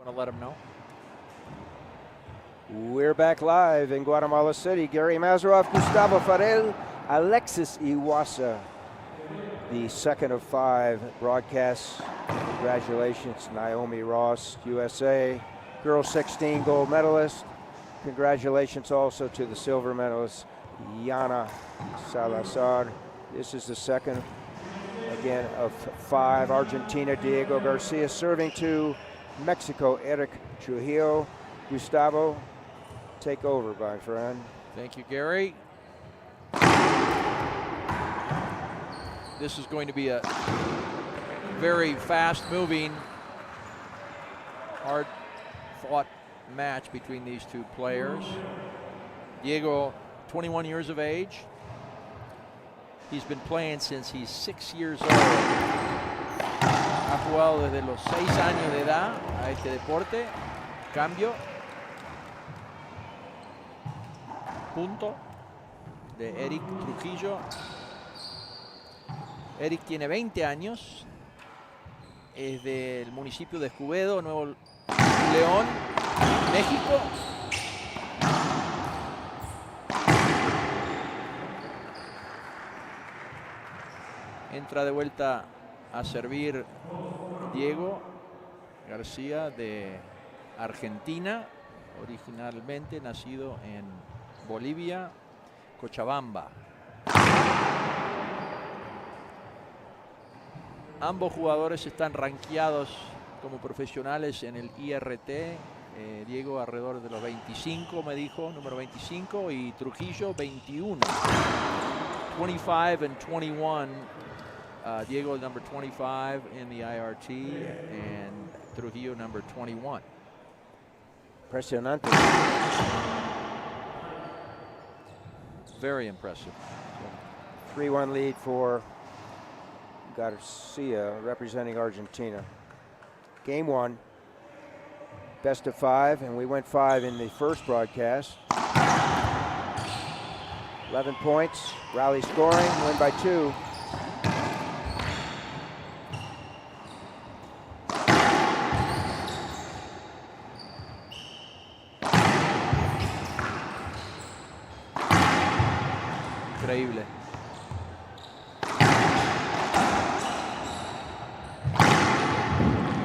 Want to let them know? We're back live in Guatemala City. Gary Mazarov, Gustavo Farel, Alexis Iwasa. The second of 5 broadcasts. Congratulations, Naomi Ross, USA. Girls 16 gold medalist. Congratulations also to the silver medalist, Yana Salazar. This is the second, again, of 5. Argentina, Diego Garcia serving to Mexico, Eric Trujillo. Gustavo, take over, my friend. Thank you, Gary. This is going to be a very fast-moving, hard-fought match between these two players. Diego, 21 years of age. He's been playing since he's 6 years old. Ha jugado desde los 6 años de edad a este deporte. Cambio. Punto de Eric Trujillo. Eric tiene 20 años. Es del municipio de Escobedo, Nuevo León, México. Entra de vuelta a servir Diego García, de Argentina, originalmente nacido en Bolivia, Cochabamba. Ambos jugadores están rankeados como profesionales en el IRT. Diego alrededor de los 25, me dijo, número 25, y Trujillo 21. 25 and 21. Diego number 25 in the IRT and Trujillo number 21. Impresionante. Very impressive. 3-1 lead for Garcia, representing Argentina. Game 1, best of 5, and we went 5 in the first broadcast. 11 points, rally scoring, win by 2. Increíble.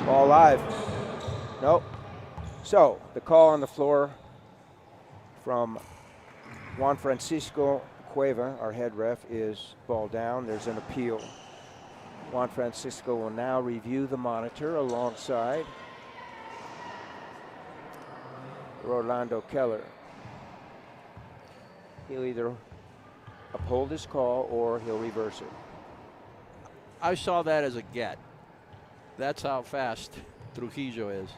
Ball live. Nope. So the call on the floor from Juan Francisco Cueva, our head ref, is ball down. There's an appeal. Juan Francisco will now review the monitor alongside Rolando Keller. He'll either uphold his call or he'll reverse it. I saw that as a get. That's how fast Trujillo is.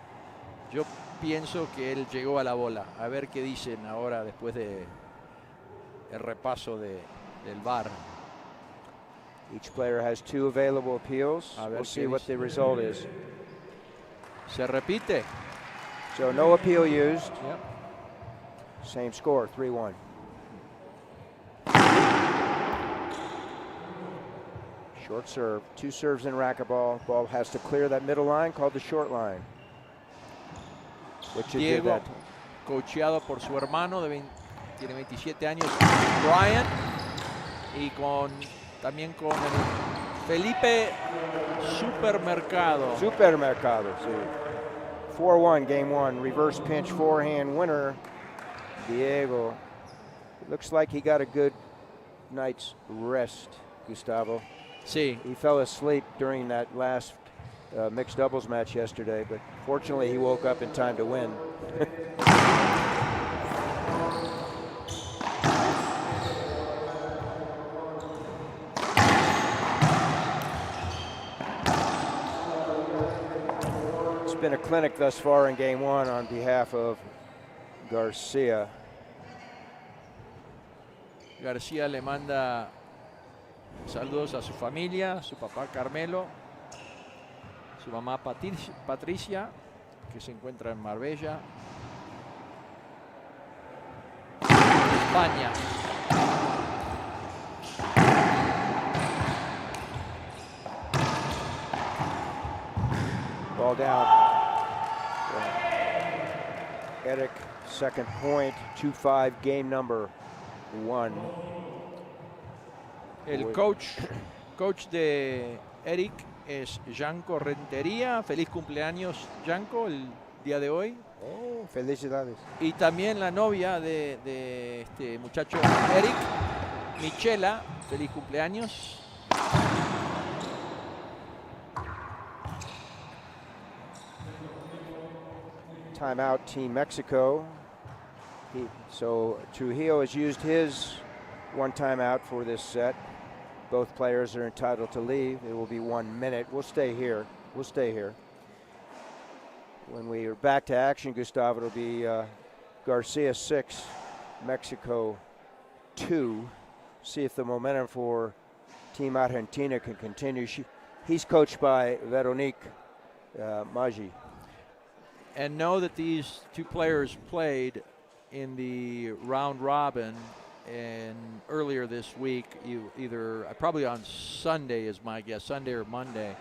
Yo pienso que él llegó a la bola. A ver qué dicen ahora después de el repaso del VAR. Each player has 2 available appeals. We'll see what the result is. Se repite. So no appeal used. Yep. Same score, 3-1. Short serve, 2 serves in racquetball. Ball has to clear that middle line called the short line. Which Diego, did that. coacheado por su hermano, tiene 27 años, Brian, y también con el Felipe Supermercado. Supermercado, sí. 4-1, game 1. Reverse pinch forehand winner, Diego. It looks like he got a good night's rest, Gustavo. Sí. He fell asleep during that last mixed doubles match yesterday, but fortunately he woke up in time to win. It's been a clinic thus far in game 1 on behalf of Garcia. García le manda saludos a su familia, su papá Carmelo, su mamá Patricia, que se encuentra en Marbella, España. Ball down. Eric, second point, 2-5, game number 1. El coach de Eric es Janko Rentería. Feliz cumpleaños, Janko, el día de hoy. Oh, felicidades. Y también la novia de este muchacho Eric, Michela. Feliz cumpleaños. Timeout, Team Mexico. So Trujillo has used his one timeout for this set. Both players are entitled to leave. It will be 1 minute. We'll stay here. When we are back to action, Gustavo, it'll be Garcia 6, Mexico 2. See if the momentum for Team Argentina can continue. He's coached by Veronique Maggi. And know that these two players played in the round robin and earlier this week, either probably on Sunday is my guess, Sunday or Monday.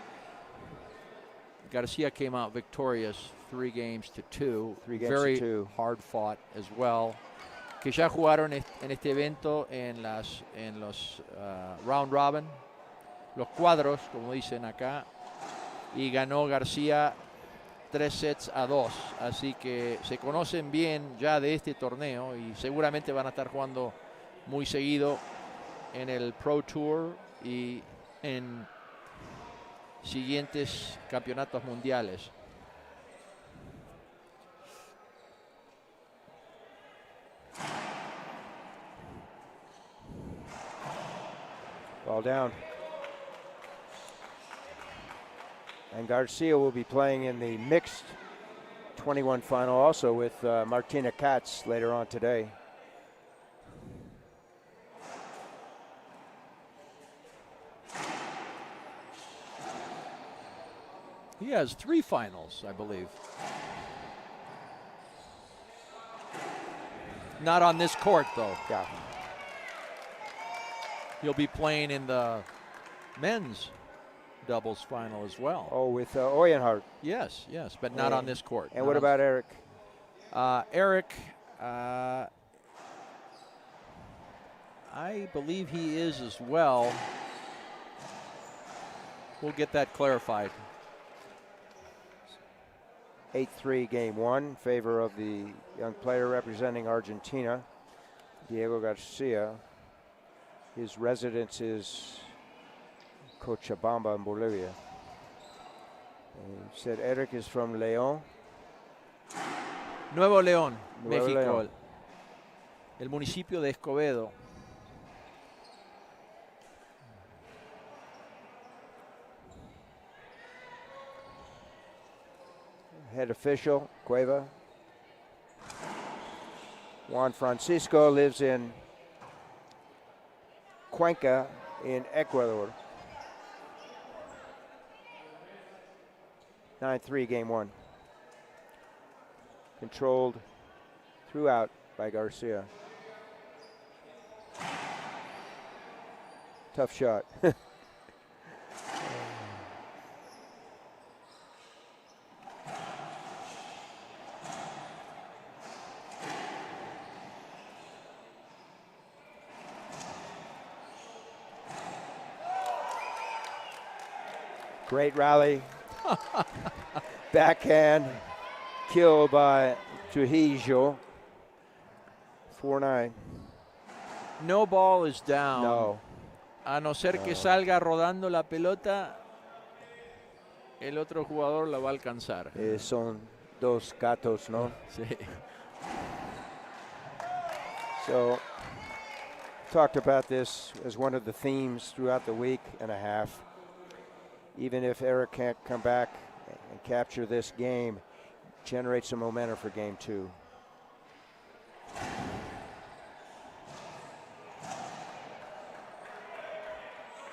Garcia came out victorious 3 games to 2. Very hard fought as well. Que ya jugaron en este evento en los round robin, los cuadros, como dicen acá, y ganó García 3-2. Así que se conocen bien ya de este torneo y seguramente van a estar jugando muy seguido en el Pro Tour y en siguientes campeonatos mundiales. Ball down. And Garcia will be playing in the mixed 21 final also with Martina Katz later on today. He has 3 finals, I believe. Not on this court, though. Yeah. He'll be playing in the men's doubles final as well. Oh, with Oyenhart. Yes, but not on this court. And what about Eric? Eric, I believe he is as well. We'll get that clarified. 8-3 game 1 in favor of the young player representing Argentina, Diego Garcia. His residence is Cochabamba in Bolivia. And he said Eric is from León. Nuevo León, México. El municipio de Escobedo. Head official, Cueva. Juan Francisco lives in Cuenca in Ecuador. 9-3 game 1. Controlled throughout by Garcia. Tough shot. Great rally. Backhand kill by Trujillo. 4-9. No ball is down. No. A no ser que salga rodando la pelota, el otro jugador la va a alcanzar. Son dos gatos, ¿no? Sí. So, talked about this as one of the themes throughout the week and a half. Even if Eric can't come back and capture this game, generate some momentum for game 2.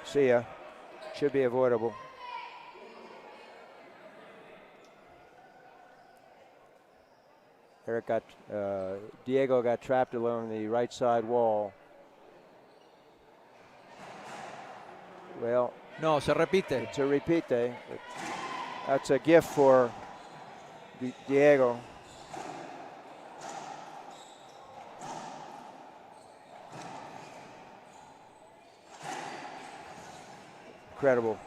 See ya. Should be avoidable. Diego got trapped along the right side wall. Well, no, se repite. It's a repite. That's a gift for Diego. Incredible.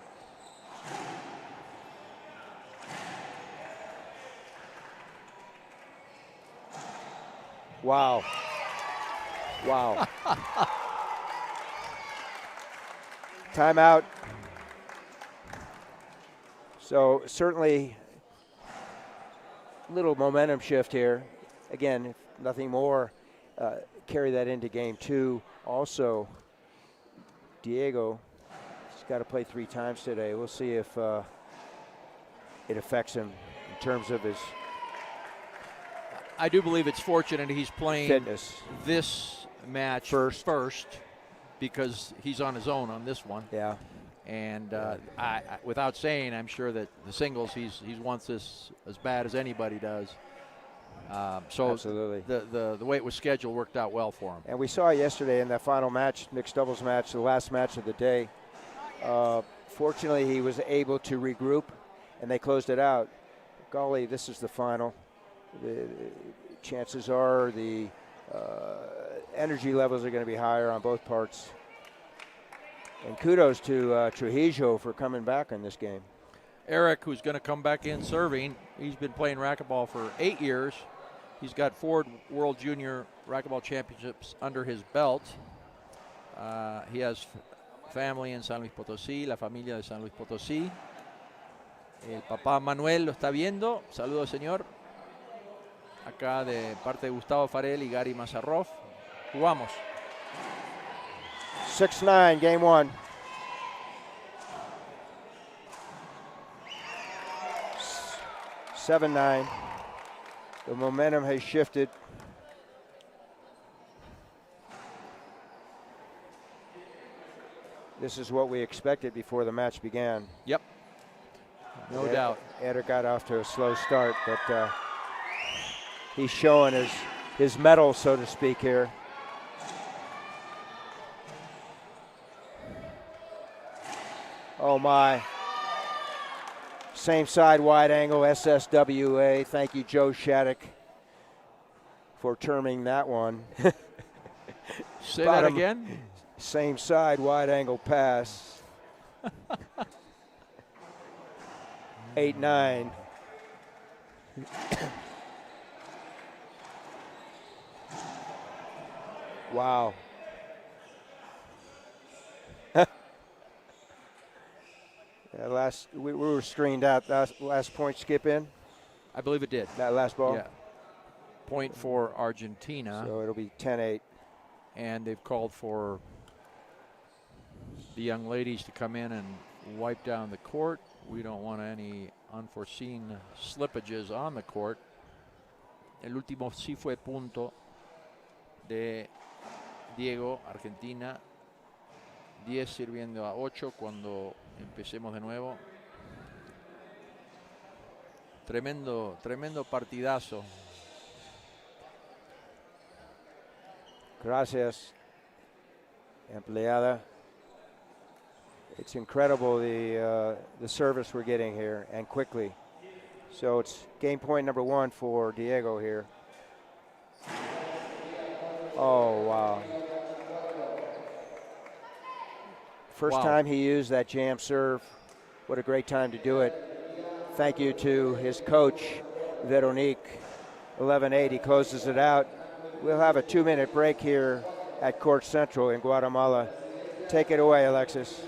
Wow. Wow. Timeout. So certainly little momentum shift here. Again, if nothing more, carry that into game two. Also, Diego, he's got to play 3 times today. We'll see if it affects him in terms of his I do believe it's fortunate he's playing fitness. This match first because he's on his own on this one. Yeah. And I, without saying, I'm sure that the singles, he wants this as bad as anybody does. So absolutely, the way it was scheduled worked out well for him. And we saw yesterday in that final match, mixed doubles match, the last match of the day. Fortunately, he was able to regroup, and they closed it out. Golly, this is the final. The chances are the energy levels are going to be higher on both parts. And kudos to Trujillo for coming back in this game. Eric, who's going to come back in serving, he's been playing racquetball for 8 years. He's got 4 World Junior Racquetball Championships under his belt. He has family in San Luis Potosí, la familia de San Luis Potosí. El papá Manuel lo está viendo. Saludos, señor. Acá de parte de Gustavo Farel y Gary Mazarrov. Jugamos. 6-9, game 1. (7-9). The momentum has shifted. This is what we expected before the match began. Yep. No doubt. Eder got off to a slow start, but he's showing his mettle, so to speak, here. Oh my. Same side wide angle, SSWA. Thank you, Joe Shattuck, for terming that one. Say that again? Same side wide angle pass. 8-9. Wow. We were screened out. Last point skip in? I believe it did. That last ball? Yeah. Point for Argentina. So it'll be 10-8. And they've called for the young ladies to come in and wipe down the court. We don't want any unforeseen slippages on the court. El último sí fue punto de Diego, Argentina. 10 sirviendo a 8 cuando empecemos de nuevo. Tremendo partidazo. Gracias, empleada. It's incredible the service we're getting here, and quickly. So it's game point number 1 for Diego here. Oh, wow. First time he used that jam serve. What a great time to do it. Thank you to his coach, Veronique. 11-8, he closes it out. We'll have a 2-minute break here at Court Central in Guatemala. Take it away, Alexis.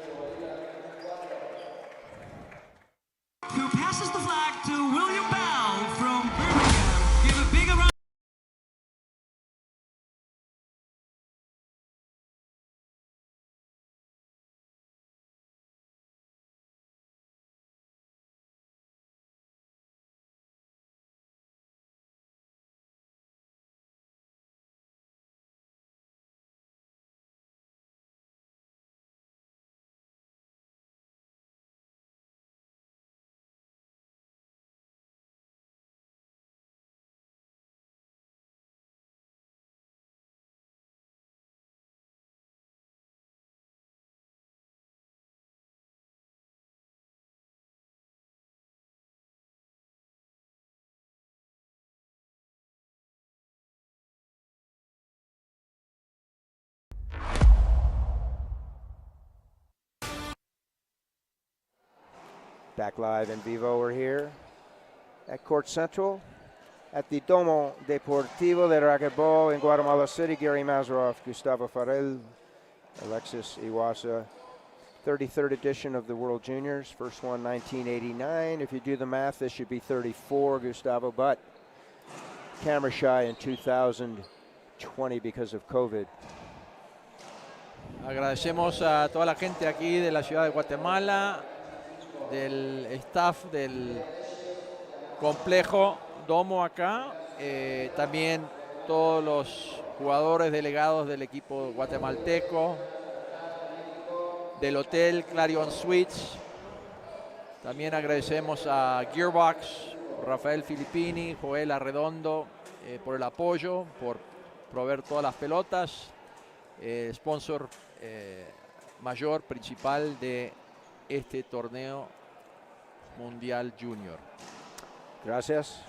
Who passes the flag to William Bell. Back live in vivo, we're here at Court Central at the Domo Deportivo de Racquetball in Guatemala City. Gary Mazeroff, Gustavo Farel, Alexis Iwasa. 33rd edition of the World Juniors. First one, 1989. If you do the math, this should be 34, Gustavo, but camera shy in 2020 because of COVID. Agradecemos a toda la gente aquí de la ciudad de Guatemala, del staff del complejo Domo acá, también todos los jugadores delegados del equipo guatemalteco, del hotel Clarion Suites. También agradecemos a Gearbox, Rafael Filippini, Joel Arredondo por el apoyo, por proveer todas las pelotas. Sponsor mayor, principal de este torneo mundial junior. Gracias.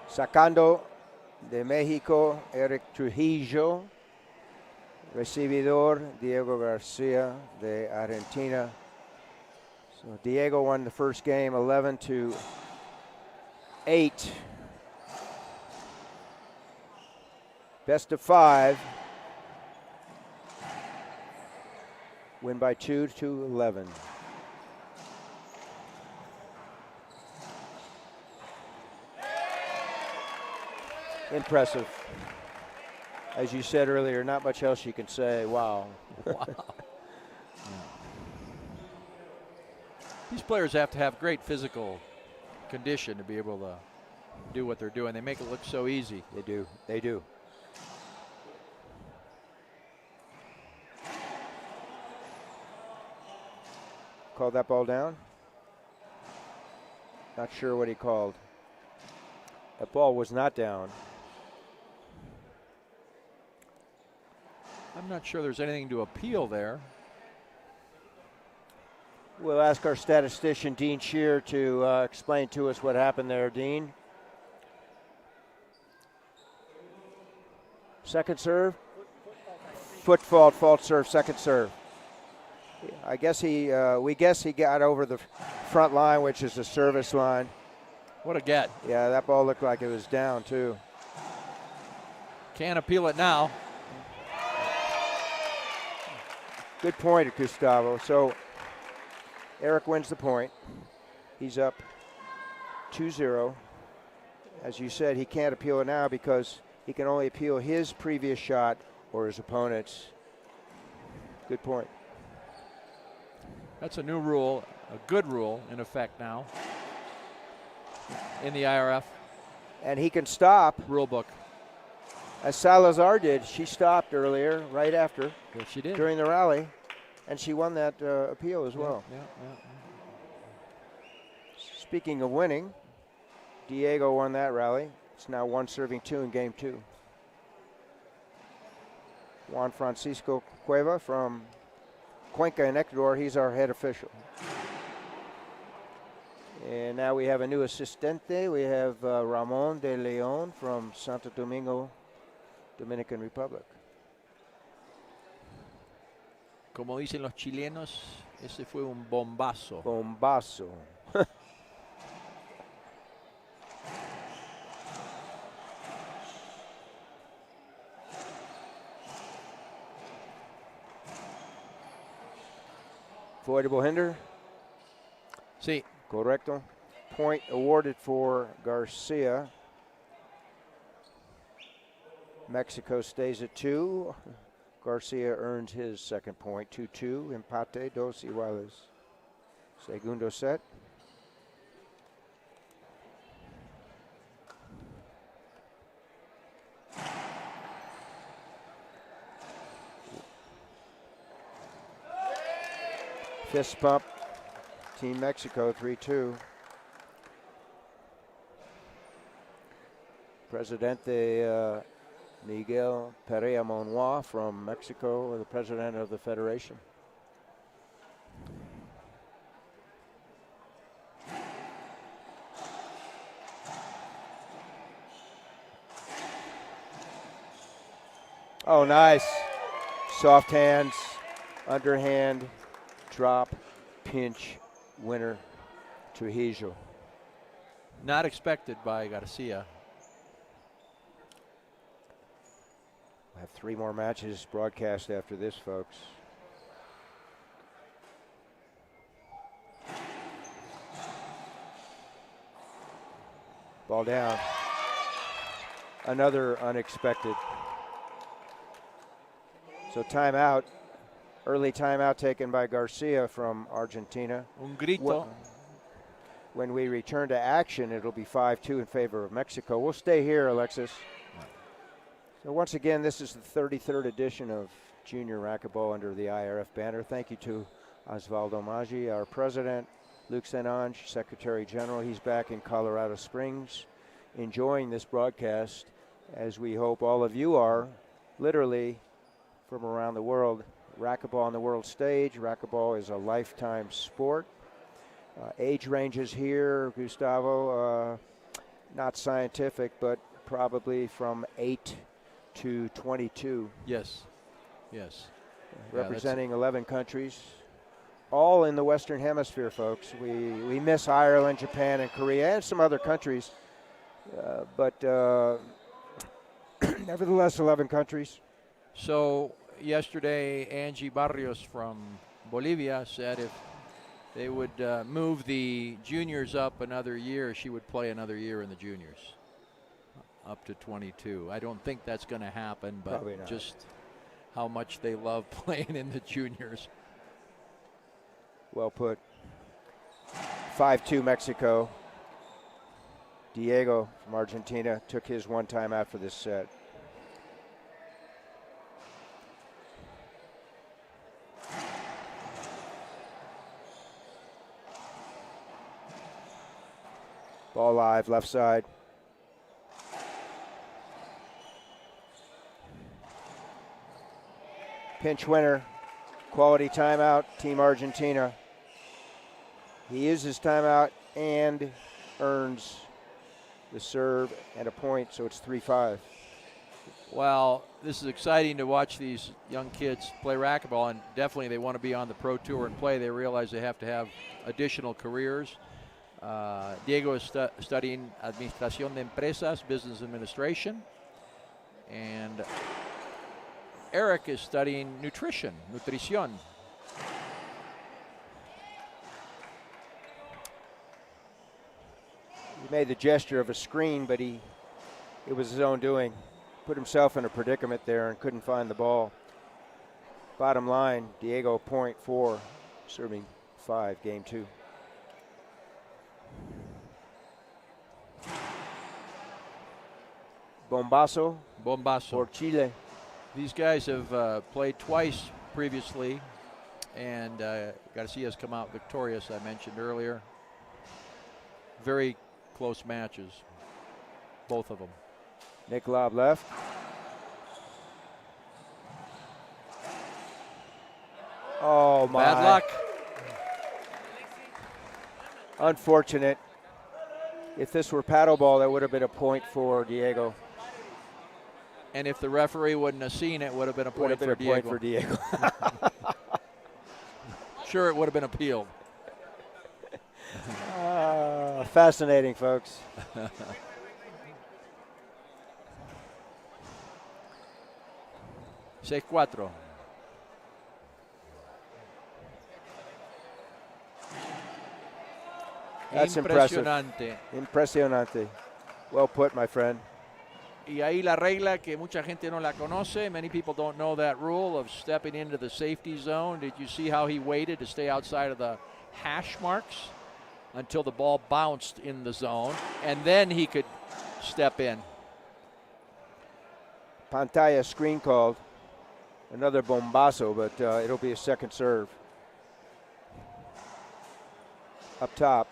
Sacando de México, Eric Trujillo. Recibidor, Diego Garcia de Argentina. So Diego won the first game 11-8. Best of 5. Win by 2-11. Impressive. As you said earlier, not much else you can say. Wow. Wow. These players have to have great physical condition to be able to do what they're doing. They make it look so easy. They do. They do. Called that ball down? Not sure what he called. That ball was not down. I'm not sure there's anything to appeal there. We'll ask our statistician, Dean Shear, to explain to us what happened there. Dean? Second serve? Foot fault, fault serve, second serve. I guess we guess he got over the front line, which is the service line. What a get. Yeah, that ball looked like it was down, too. Can't appeal it now. Good point, Gustavo. So Eric wins the point. He's up 2-0. As you said, he can't appeal it now because he can only appeal his previous shot or his opponent's. Good point. That's a new rule, a good rule in effect now in the IRF And he can stop. rule book. As Salazar did. She stopped earlier, right after, Yes, she did. during the rally, and she won that appeal as well. Yeah. Speaking of winning, Diego won that rally. It's now 1-2 in game 2. Juan Francisco Cueva from Cuenca in Ecuador, he's our head official. And now we have a new assistente. We have Ramon de Leon from Santo Domingo, Dominican Republic. Como dicen los chilenos, ese fue un bombazo. Bombazo. Avoidable hinder? Sí. Correcto. Point awarded for Garcia. Mexico stays at 2. Garcia earns his second point. 2-2. Empate, dos iguales. Segundo set. Fist bump. Team Mexico 3-2. Presidente Miguel Perea Monroy from Mexico, the president of the federation. Oh, nice. Soft hands, underhand, drop, pinch, winner. Trujillo. Not expected by Garcia. We'll have 3 more matches broadcast after this, folks. Ball down. Another unexpected. So timeout. Early timeout taken by Garcia from Argentina. Un grito. When we return to action, it'll be 5-2 in favor of Mexico. We'll stay here, Alexis. So once again, this is the 33rd edition of Junior Racquetball under the IRF banner. Thank you to Osvaldo Maggi, our president, Luc Senange, Secretary General. He's back in Colorado Springs enjoying this broadcast, as we hope all of you are, literally from around the world. Racquetball on the world stage. Racquetball is a lifetime sport. Age ranges here, Gustavo, not scientific, but probably from 8 to 22. Yes, yes. Representing 11 countries, all in the Western Hemisphere, folks. We miss Ireland, Japan, and Korea, and some other countries, but nevertheless, 11 countries. So yesterday, Angie Barrios from Bolivia said if they would move the juniors up another year, she would play another year in the juniors, up to 22. I don't think that's going to happen, but just how much they love playing in the juniors. Well put. 5-2 Mexico. Diego from Argentina took his 1 timeout for this set. Ball live, left side. Pinch winner, quality timeout, Team Argentina. He uses timeout and earns the serve and a point, so it's 3-5. Well, this is exciting to watch these young kids play racquetball, and definitely they want to be on the pro tour and play. They realize they have to have additional careers. Diego is studying Administración de Empresas, Business Administration. And Eric is studying Nutrición. He made the gesture of a screen, but it was his own doing. Put himself in a predicament there and couldn't find the ball. Bottom line, Diego, point 4, serving 5, game 2. Bombazo for Chile. These guys have played twice previously, and Garcia's come out victorious, I mentioned earlier. Very close matches, both of them. Nick Lob left. Oh, my. Bad luck. Unfortunate. If this were paddleball, that would have been a point for Diego. And if the referee wouldn't have seen it, would have been a point for Diego. Point for Diego. Sure, it would have been appealed. Fascinating, folks. Seis cuatro. That's impresionante. Impresionante. Well put, my friend. Y ahí la regla que mucha gente no la conoce. Many people don't know that rule of stepping into the safety zone. Did you see how he waited to stay outside of the hash marks until the ball bounced in the zone, and then he could step in? Pantalla screen called. Another bombazo, but it'll be a second serve. Up top.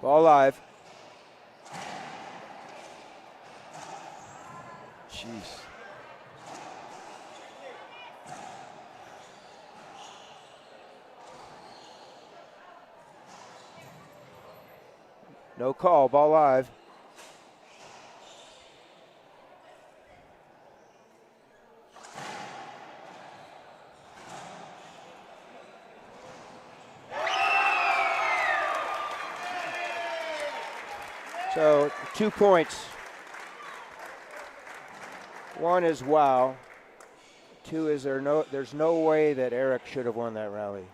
Ball live. Jeez. No call, ball live. So 2 points. One is wow. Two is there's no way that Eric should have won that rally.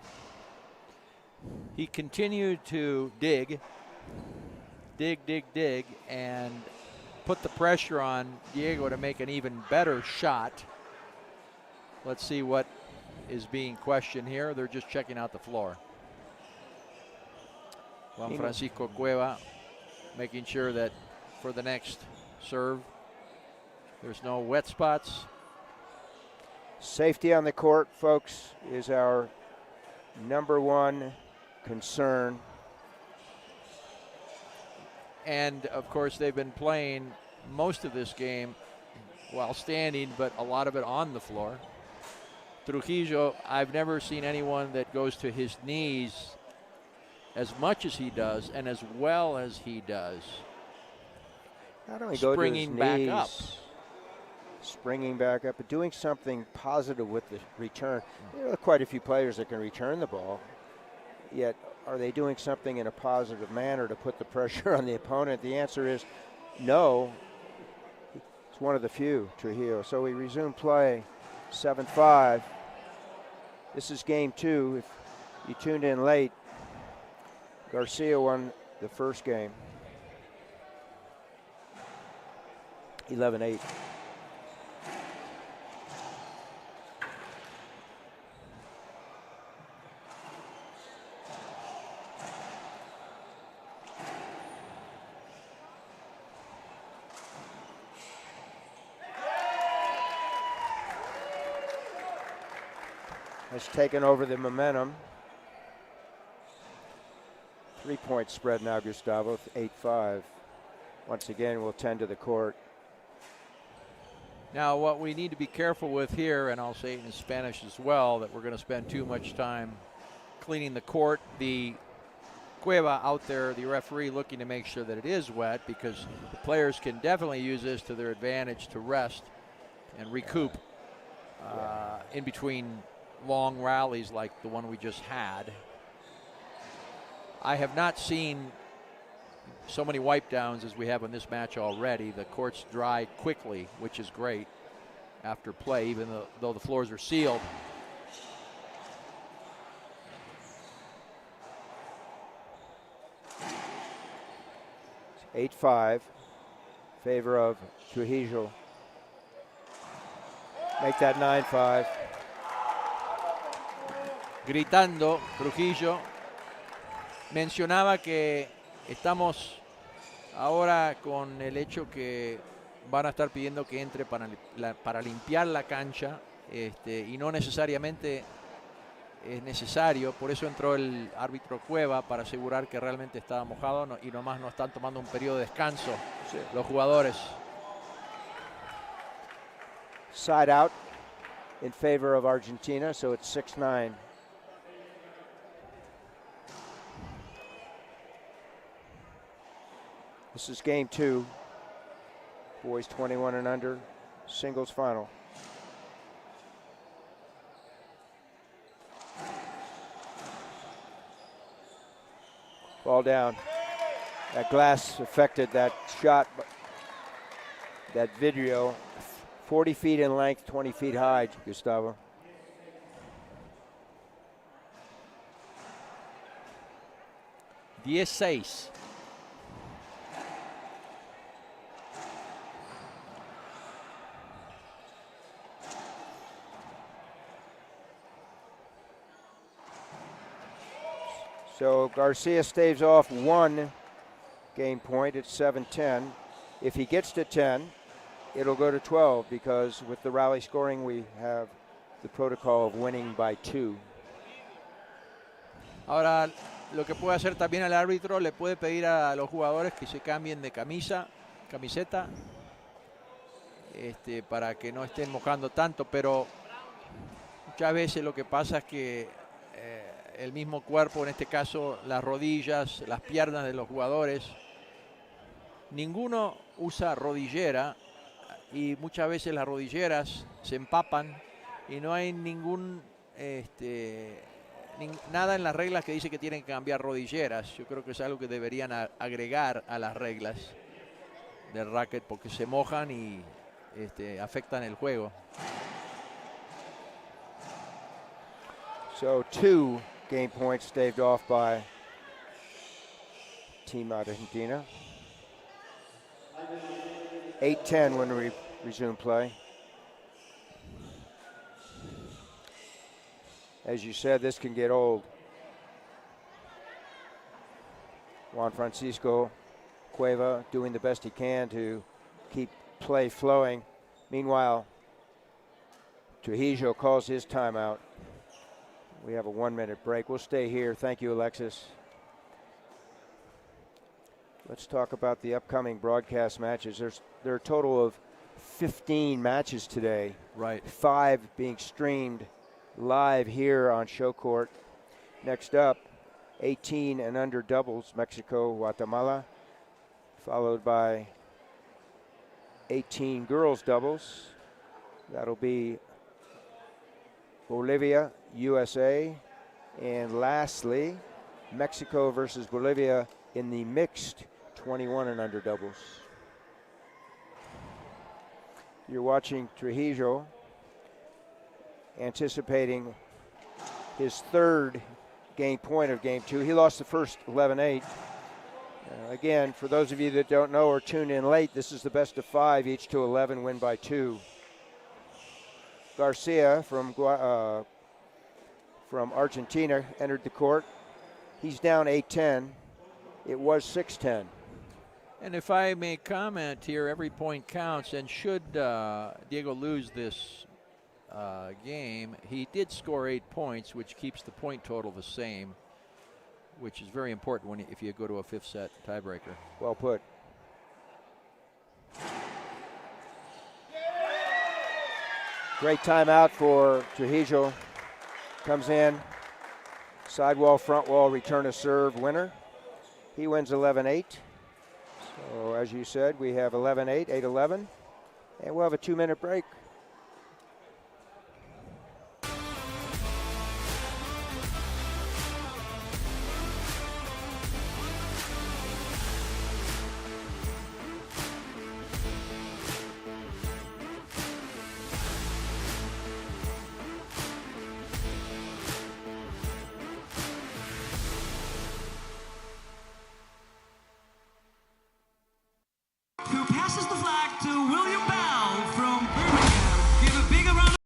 He continued to dig, and put the pressure on Diego to make an even better shot. Let's see what is being questioned here. They're just checking out the floor. Juan Francisco Cueva making sure that for the next serve, there's no wet spots. Safety on the court, folks, is our #1 concern. And of course, they've been playing most of this game while standing, but a lot of it on the floor. Trujillo, I've never seen anyone that goes to his knees as much as he does and as well as he does. Not only go to his knees, back up. Springing back up, but doing something positive with the return. There are quite a few players that can return the ball, yet are they doing something in a positive manner to put the pressure on the opponent? The answer is no. It's one of the few, Trujillo. So we resume play, 7-5. This is game 2. If you tuned in late, Garcia won the first game, 11-8. Has taken over the momentum. 3-point spread now, Gustavo, 8-5. Once again, we'll tend to the court. Now, what we need to be careful with here, and I'll say it in Spanish as well, that we're going to spend too much time cleaning the court. The Cueva out there, the referee, looking to make sure that it is wet, because the players can definitely use this to their advantage to rest and recoup in between long rallies like the one we just had. I have not seen so many wipe downs as we have in this match already. The court's dry quickly, which is great after play, even though the floors are sealed. It's 8-5, favor of Trujillo. Make that 9-5. Gritando, Trujillo mencionaba que estamos ahora con el hecho que van a estar pidiendo que entre para limpiar la cancha, y no necesariamente es necesario. Por eso entró el árbitro Cueva, para asegurar que realmente estaba mojado, y nomás no están tomando un periodo de descanso los jugadores. Side out in favor of Argentina, so it's 6-9. This is game 2. Boys 21 and under, singles final. Ball down. That glass affected that shot, that video. 40 feet in length, 20 feet high, Gustavo. $16. So Garcia staves off 1 game point at 7-10. If he gets to 10, it'll go to 12, because with the rally scoring we have the protocol of winning by 2. Ahora, lo que puede hacer también el árbitro, le puede pedir a los jugadores que se cambien de camiseta, para que no estén mojando tanto, pero muchas veces lo que pasa es que el mismo cuerpo, en este caso las rodillas, las piernas de los jugadores, ninguno usa rodillera, y muchas veces las rodilleras se empapan y no hay nada en las reglas que dice que tienen que cambiar rodilleras. Yo creo que es algo que deberían agregar a las reglas del racket porque se mojan y afectan el juego. So 2 game points staved off by Team Argentina. 8-10 when we resume play. As you said, this can get old. Juan Francisco Cueva doing the best he can to keep play flowing. Meanwhile, Trujillo calls his timeout. We have a 1-minute break. We'll stay here. Thank you, Alexis. Let's talk about the upcoming broadcast matches. There are a total of 15 matches today. Right. 5 being streamed live here on Show Court. Next up, 18 and under doubles, Mexico, Guatemala, followed by 18 girls doubles. That'll be Bolivia, USA, and lastly, Mexico versus Bolivia in the mixed 21 and under doubles. You're watching Trujillo anticipating his 3rd game point of game 2. He lost the first 11-8. Again, for those of you that don't know or tuned in late, this is the best of 5, each to 11, win by 2. Garcia from Argentina entered the court. He's down 8-10. It was 6-10. And if I may comment here, every point counts, and should Diego lose this game, he did score 8 points, which keeps the point total the same, which is very important if you go to a 5th set tiebreaker. Well put. Great timeout for Trujillo. Comes in, sidewall, front wall, return a serve winner. He wins 11-8. So as you said, we have 11-8, 8-11, and we'll have a 2-minute break. Who passes the flag to William Bell from Birmingham. Give a big round of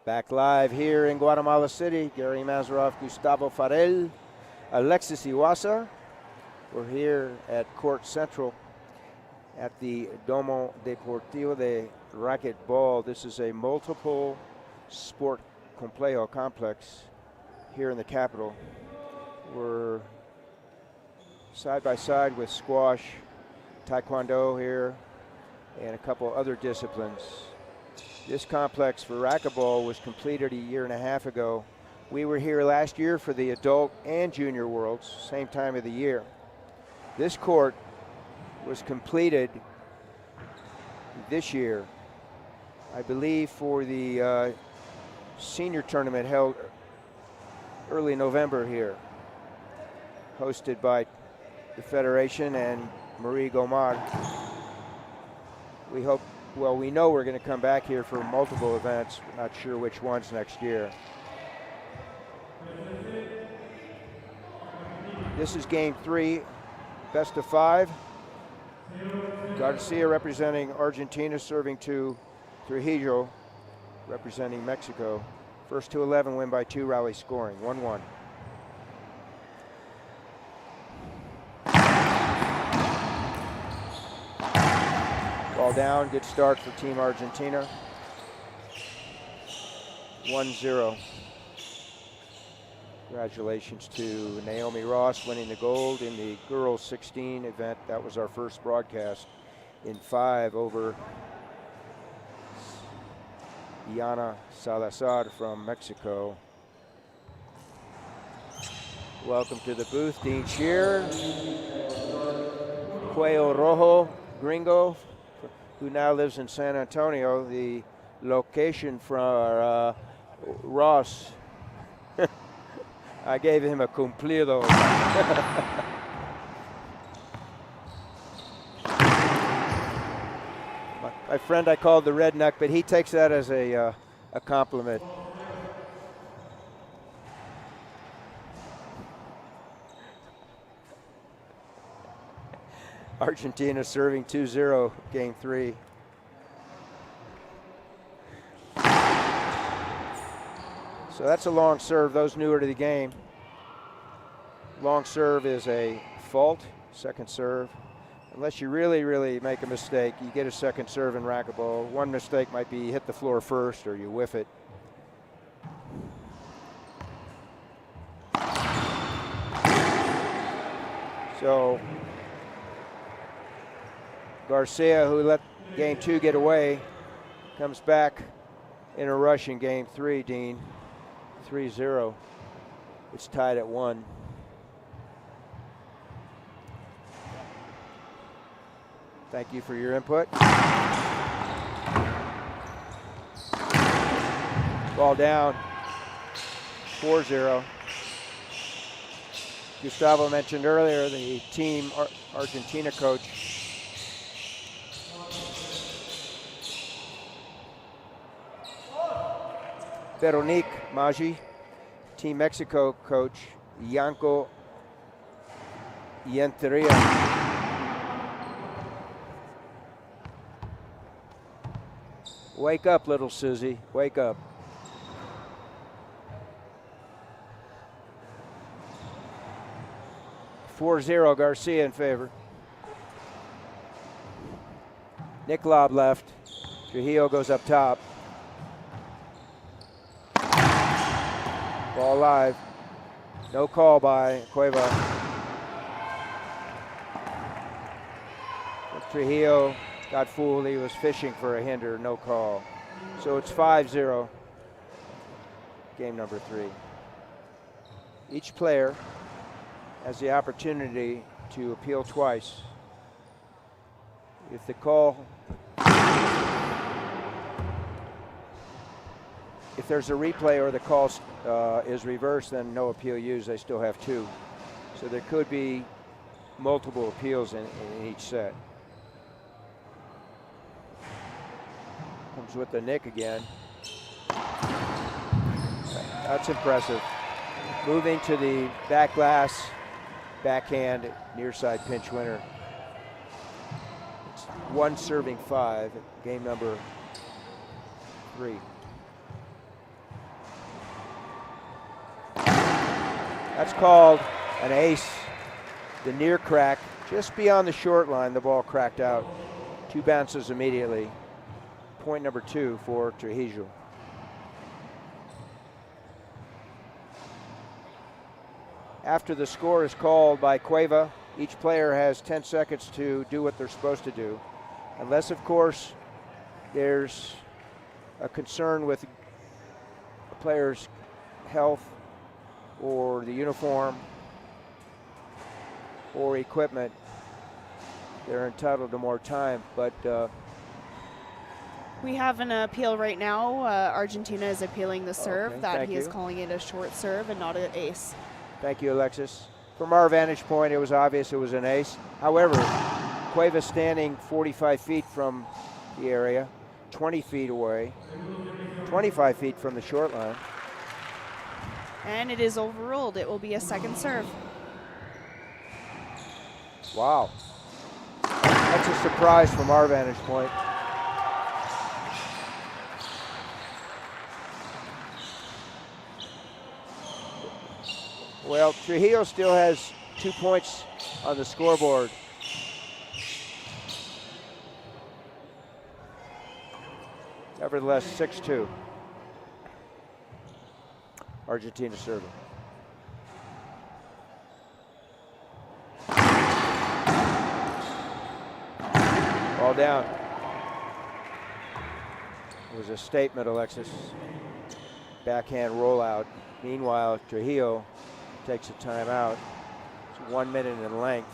Back live here in Guatemala City. Gary Mazarov, Gustavo Farel, Alexis Iwasa. We're here at Court Central at the Domo Deportivo de Racquetball. This is a multiple sport complejo complex here in the capital. We're side by side with squash, taekwondo here, and a couple other disciplines. This complex for racquetball was completed a year and a half ago. We were here last year for the adult and junior worlds, same time of the year. This court was completed this year, I believe, for the senior tournament held early November here, hosted by the Federation and Marie Gomard. We know we're going to come back here for multiple events. We're not sure which ones next year. This is game 3, best of 5. Garcia representing Argentina, serving to Trujillo representing Mexico. First to 11 win by 2, rally scoring 1-1. Ball down, good start for Team Argentina. 1-0. Congratulations to Naomi Ross winning the gold in the girls 16 event. That was our first broadcast in 5 over Iana Salazar from Mexico. Welcome to the booth, Dean Shear. Cuello Rojo, gringo, who now lives in San Antonio. The location for Ross, I gave him a cumplido. My friend I called the redneck, but he takes that as a compliment. Argentina serving 2-0, game 3. So that's a long serve, those newer to the game. Long serve is a fault, second serve. Unless you really, really make a mistake, you get a second serve in racquetball. One mistake might be you hit the floor first or you whiff it. So Garcia, who let game 2 get away, comes back in a rush in game 3, Dean. 3-0. It's tied at 1. Thank you for your input. Ball down. 4-0. Gustavo mentioned earlier the Team Argentina coach. Veronique Maggi, Team Mexico coach Yanko Yenteria. Wake up, little Susie, wake up. (4-0) Garcia in favor. Nick Lob left. Trujillo goes up top. Ball live. No call by Cueva. Trujillo got fooled. He was fishing for a hinder. No call. So it's 5-0. Game number 3. Each player has the opportunity to appeal twice. If the call, if there's a replay or the call is reversed, then no appeal used. They still have 2. So there could be multiple appeals in each set. Comes with the nick again. That's impressive. Moving to the back glass, backhand, near side pinch winner. It's 1-5, game number 3. That's called an ace. The near crack, just beyond the short line, the ball cracked out. 2 bounces immediately. Point number 2 for Trujillo. After the score is called by Cueva, each player has 10 seconds to do what they're supposed to do. Unless, of course, there's a concern with a player's health or the uniform or equipment, they're entitled to more time. But we have an appeal right now. Argentina is appealing the serve, that he is calling it a short serve and not an ace. Thank you, Alexis. From our vantage point, it was obvious it was an ace. However, Cueva standing 45 feet from the area, 20 feet away, 25 feet from the short line. And it is overruled. It will be a second serve. Wow. That's a surprise from our vantage point. Well, Trujillo still has 2 points on the scoreboard. Nevertheless, 6-2. Argentina serving. Ball down. It was a statement, Alexis. Backhand rollout. Meanwhile, Trujillo takes a timeout. It's 1 minute in length.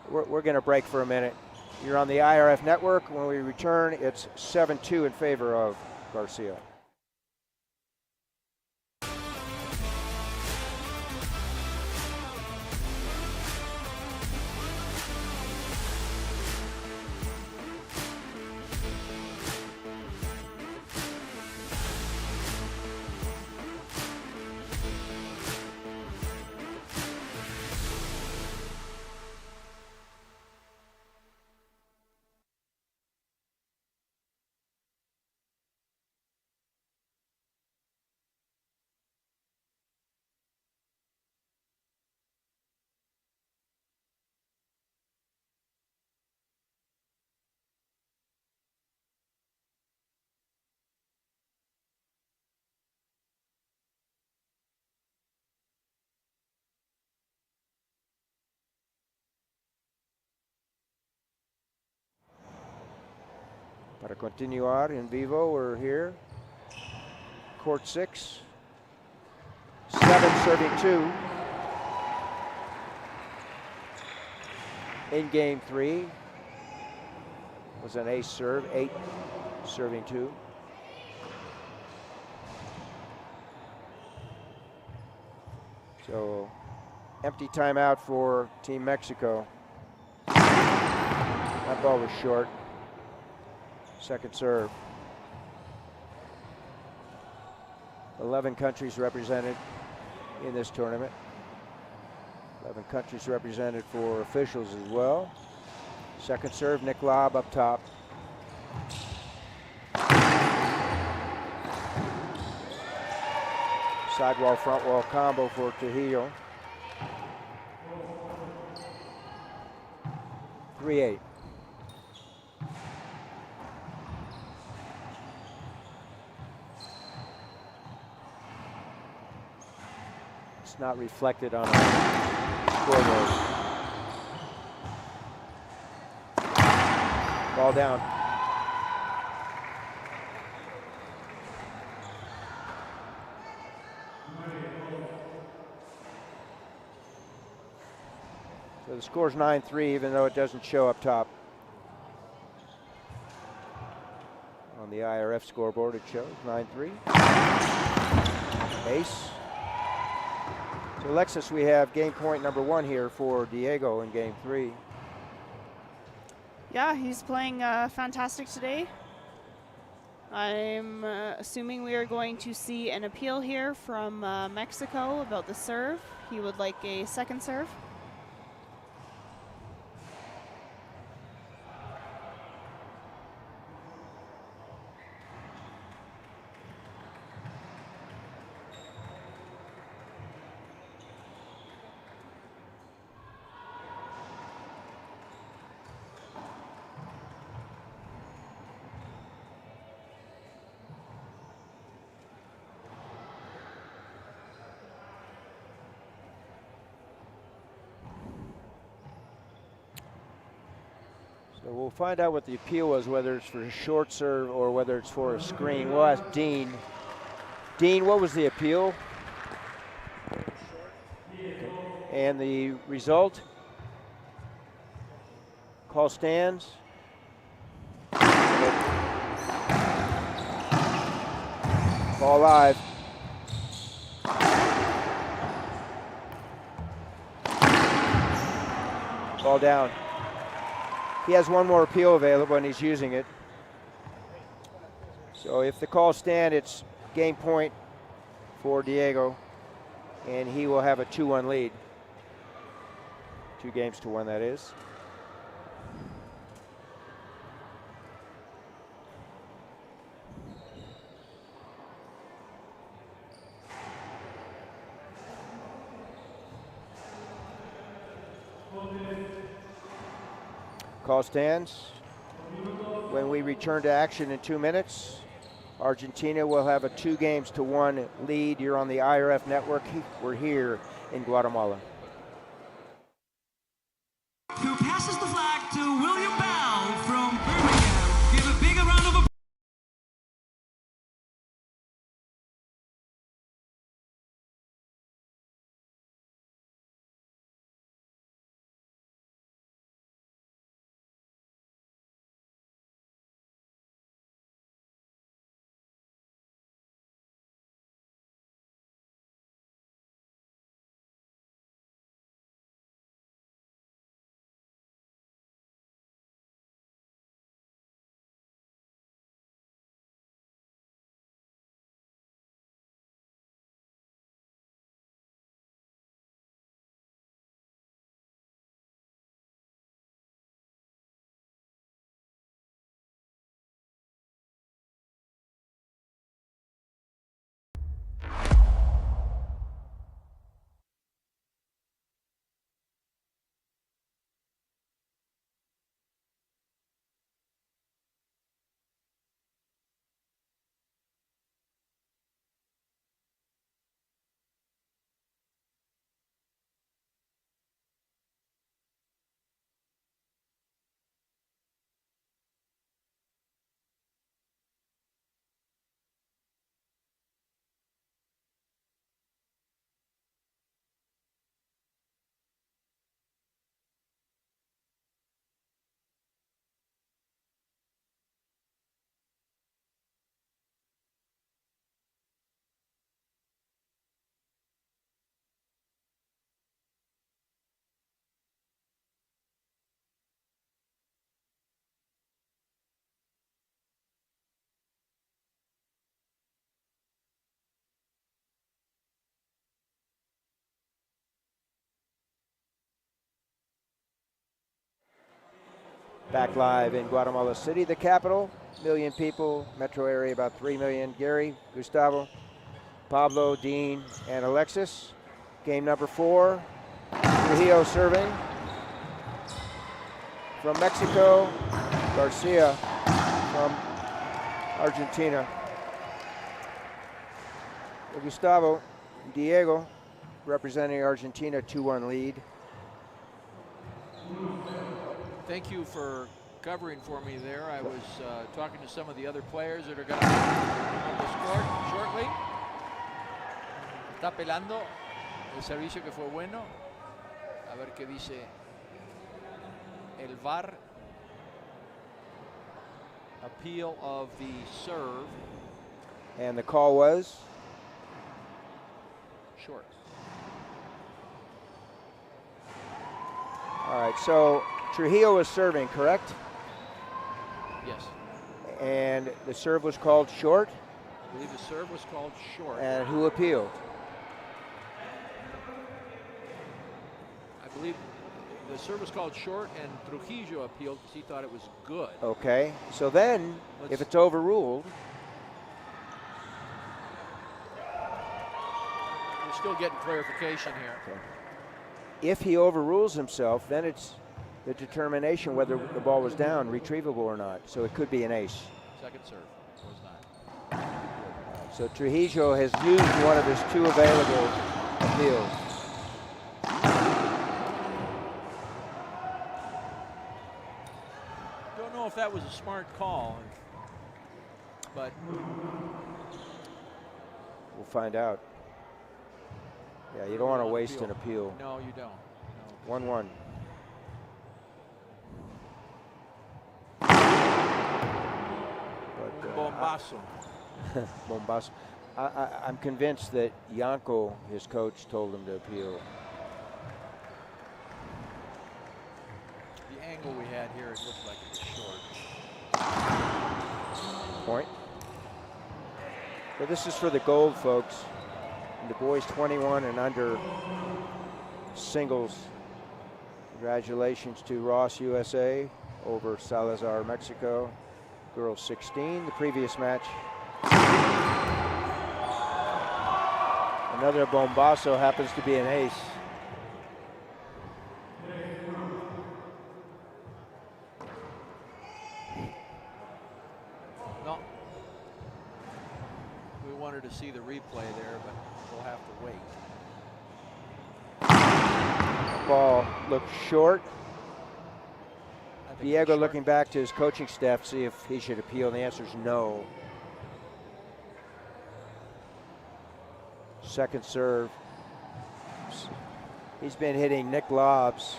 We're going to break for a minute. You're on the IRF network. When we return, it's 7-2 in favor of Garcia. Para continuar en vivo, we're here. Court 6. 7 serving 2. In game 3 was an ace serve. 8 serving 2. So empty timeout for Team Mexico. That ball was short. Second serve. 11 countries represented in this tournament. 11 countries represented for officials as well. Second serve, Nick Lobb up top. Sidewall, front wall combo for Trujillo. 3-8. It's not reflected on our scoreboard. Ball down. So the score's 9-3, even though it doesn't show up top. On the IRF scoreboard, it shows 9-3. Ace. So Alexis, we have game point number 1 here for Diego in game 3. Yeah, he's playing fantastic today. I'm assuming we are going to see an appeal here from Mexico about the serve. He would like a second serve. So we'll find out what the appeal was, whether it's for a short serve or whether it's for a screen. We'll ask Dean. Dean, what was the appeal? Okay. And the result? Call stands. Ball live. Ball down. He has one more appeal available and he's using it. So if the call stand, it's game point for Diego and he will have a 2-1 lead. 2 games to 1, that is. Call stands. When we return to action in 2 minutes, Argentina will have a 2-1 lead. You're on the IRF network. We're here in Guatemala. Who passes the flag to William Bell from Birmingham. Give a big round of applause. Back live in Guatemala City, the capital. 1 million people, metro area about 3 million. Gary, Gustavo, Pablo, Dean, and Alexis. Game number 4. Trujillo serving. From Mexico, Garcia from Argentina. Gustavo, Diego representing Argentina, 2-1 lead. Thank you for covering for me there. I was talking to some of the other players that are going to on the score shortly. Está pelando el servicio que fue bueno. A ver qué dice el VAR. Appeal of the serve. And the call was? Short. All right, so Trujillo was serving, correct? Yes. And the serve was called short? I believe the serve was called short. And who appealed? I believe the serve was called short, and Trujillo appealed because he thought it was good. Okay, so then if it's overruled, we're still getting clarification here. okay. If he overrules himself, then it's the determination whether the ball was down, retrievable or not. So it could be an ace. Second serve was not. So Trujillo has used one of his 2 available appeals. Don't know if that was a smart call, but We'll find out. Yeah, you don't want to waste an appeal. No, you don't. No. 1-1. Bombazo. Bombazo. I'm convinced that Yanko, his coach, told him to appeal. The angle we had here, it looked like it was short. Point. But this is for the gold, folks. And the boys 21 and under singles. Congratulations to Ross, USA, over Salazar, Mexico. Girls 16, the previous match. Another bombazo happens to be an ace. wanted to see the replay there, but we'll have to wait. Ball looks short. Diego short. looking back to his coaching staff to see if he should appeal, and the answer is no. Second serve. He's been hitting Nick lobs.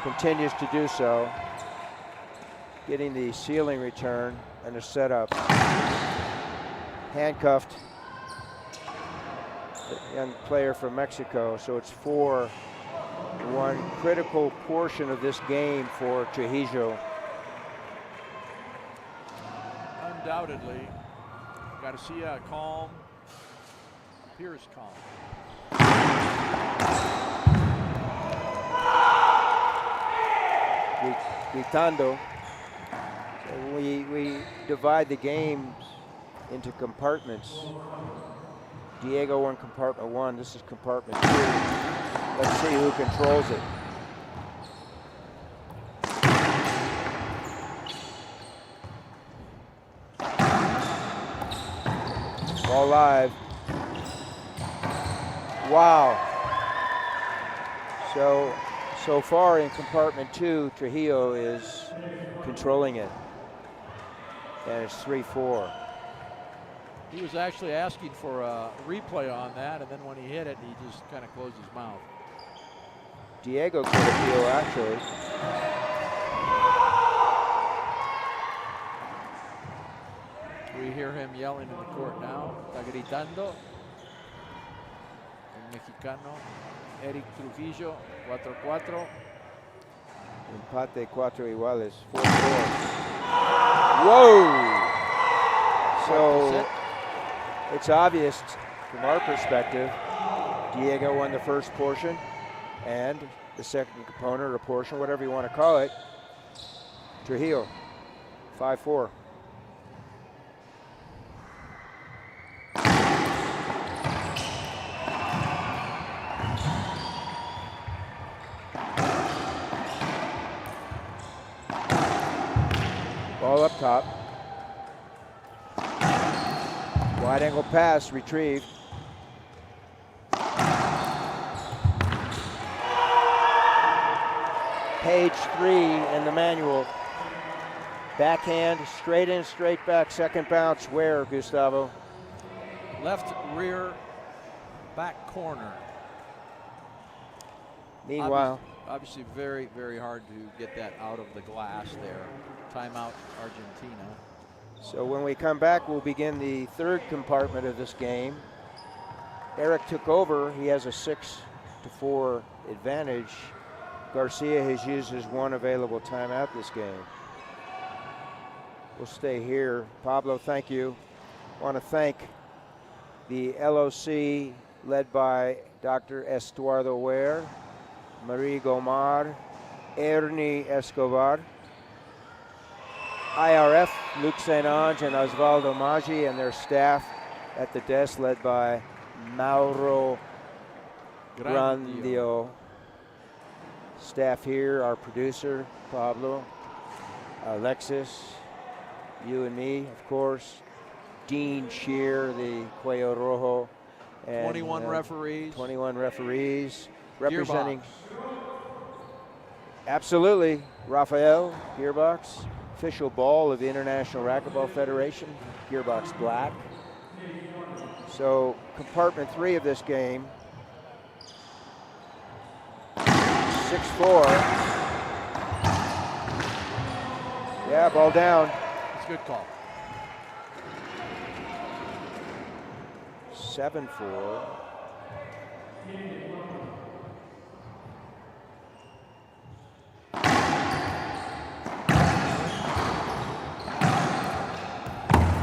Continues to do so. Getting the ceiling return and a setup. Handcuffed. The young player from Mexico, so it's 4-1. Critical portion of this game for Trujillo. Undoubtedly, Garcia calm, appears calm. Gritando. So we divide the games into compartments. Diego won compartment 1. This is compartment 2. Let's see who controls it. Ball live. Wow. So far in compartment 2, Trujillo is controlling it. And it's 3-4. He was actually asking for a replay on that, and then when he hit it, he just kind of closed his mouth. Diego could appeal, actually. We hear him yelling in the court now. Está gritando. El mexicano, Eric Trujillo, 4-4. Empate 4 iguales, 4-4. Whoa! So it's obvious from our perspective, Diego won the first portion, and the second component or portion, whatever you want to call it, Trujillo, 5-4. Ball up top. Wide angle pass retrieved. Page 3 in the manual. Backhand, straight in, straight back, second bounce. Where, Gustavo? Left rear back corner. Meanwhile, obviously very, very hard to get that out of the glass there. Timeout, Argentina. so when we come back, we'll begin the third compartment of this game. Eric took over. He has a 6-4 advantage. Garcia has used his one available timeout this game. We'll stay here. Pablo, thank you. I want to thank the LOC led by Dr. Estuardo Ware, Marie Gomar, Ernie Escobar, IRF, Luke St. Ange and Osvaldo Maggi, and their staff at the desk led by Mauro Grandio. Staff here, our producer, Pablo, Alexis, you and me, of course, Dean Shear, the Cuello Rojo, and 21 referees. 21 referees representing. Gearbox. Absolutely, Rafael, Gearbox, official ball of the International Racquetball Federation, Gearbox black. So compartment 3 of this game, 6-4. Yeah, ball down. It's a good call. 7-4.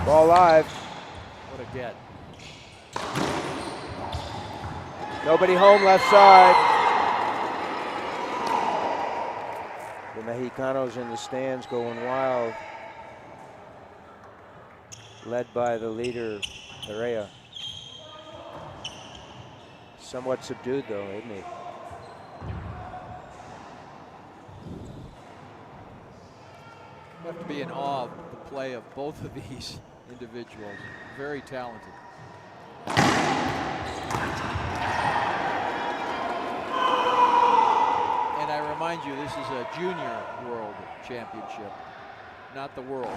Ball live. What a get. Nobody home, left side. The Mexicanos in the stands going wild. Led by the leader, Perea. Somewhat subdued though, isn't he? You have to be in awe of the play of both of these individuals, very talented. And I remind you, this is a junior world championship, not the world's.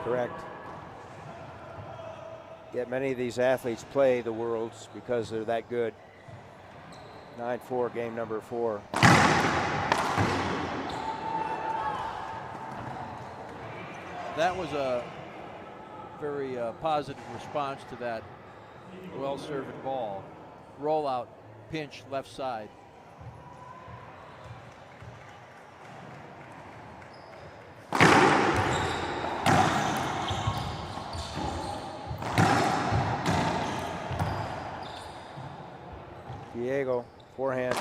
Correct. Yet many of these athletes play the worlds because they're that good. 9-4, game number 4. That was a very positive response to that well-served ball. Rollout, pinch, left side. Diego, forehand.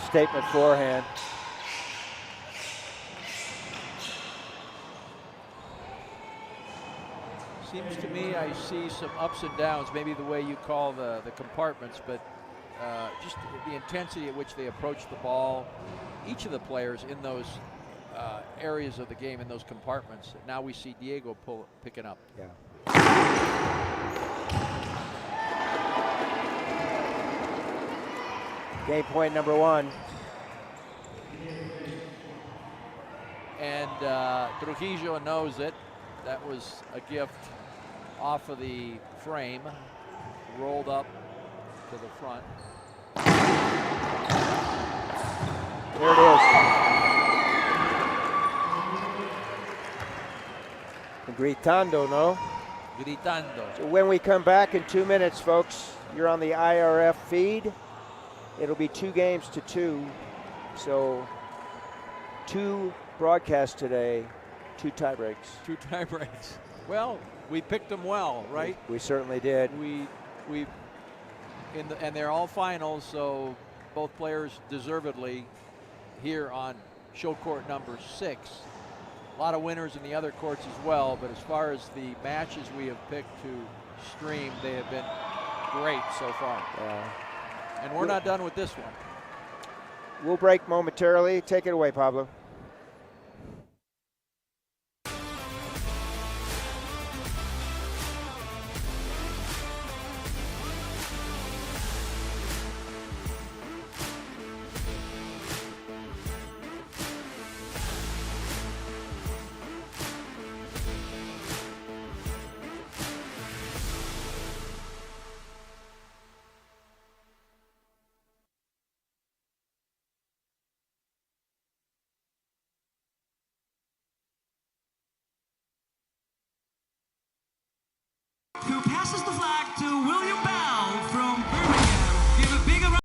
Statement forehand. Seems to me I see some ups and downs, maybe the way you call the compartments, but just the intensity at which they approach the ball. Each of the players in those areas of the game, in those compartments. Now we see Diego picking up. Yeah. Game point number 1. And Trujillo knows it. That was a gift off of the frame, rolled up to the front. There it is. Gritando, no? Gritando. So when we come back in 2 minutes, folks, you're on the IRF feed. It'll be 2 games to 2. So 2 broadcasts today, 2 tie breaks. 2 tie breaks. Well, we picked them well, right? We certainly did. And they're all finals, so both players deservedly here on show court number 6. A lot of winners in the other courts as well, but as far as the matches we have picked to stream, they have been great so far. And we're not done with this one. We'll break momentarily. Take it away, Pablo. Who passes the flag to William Bell from Birmingham. Give a big round.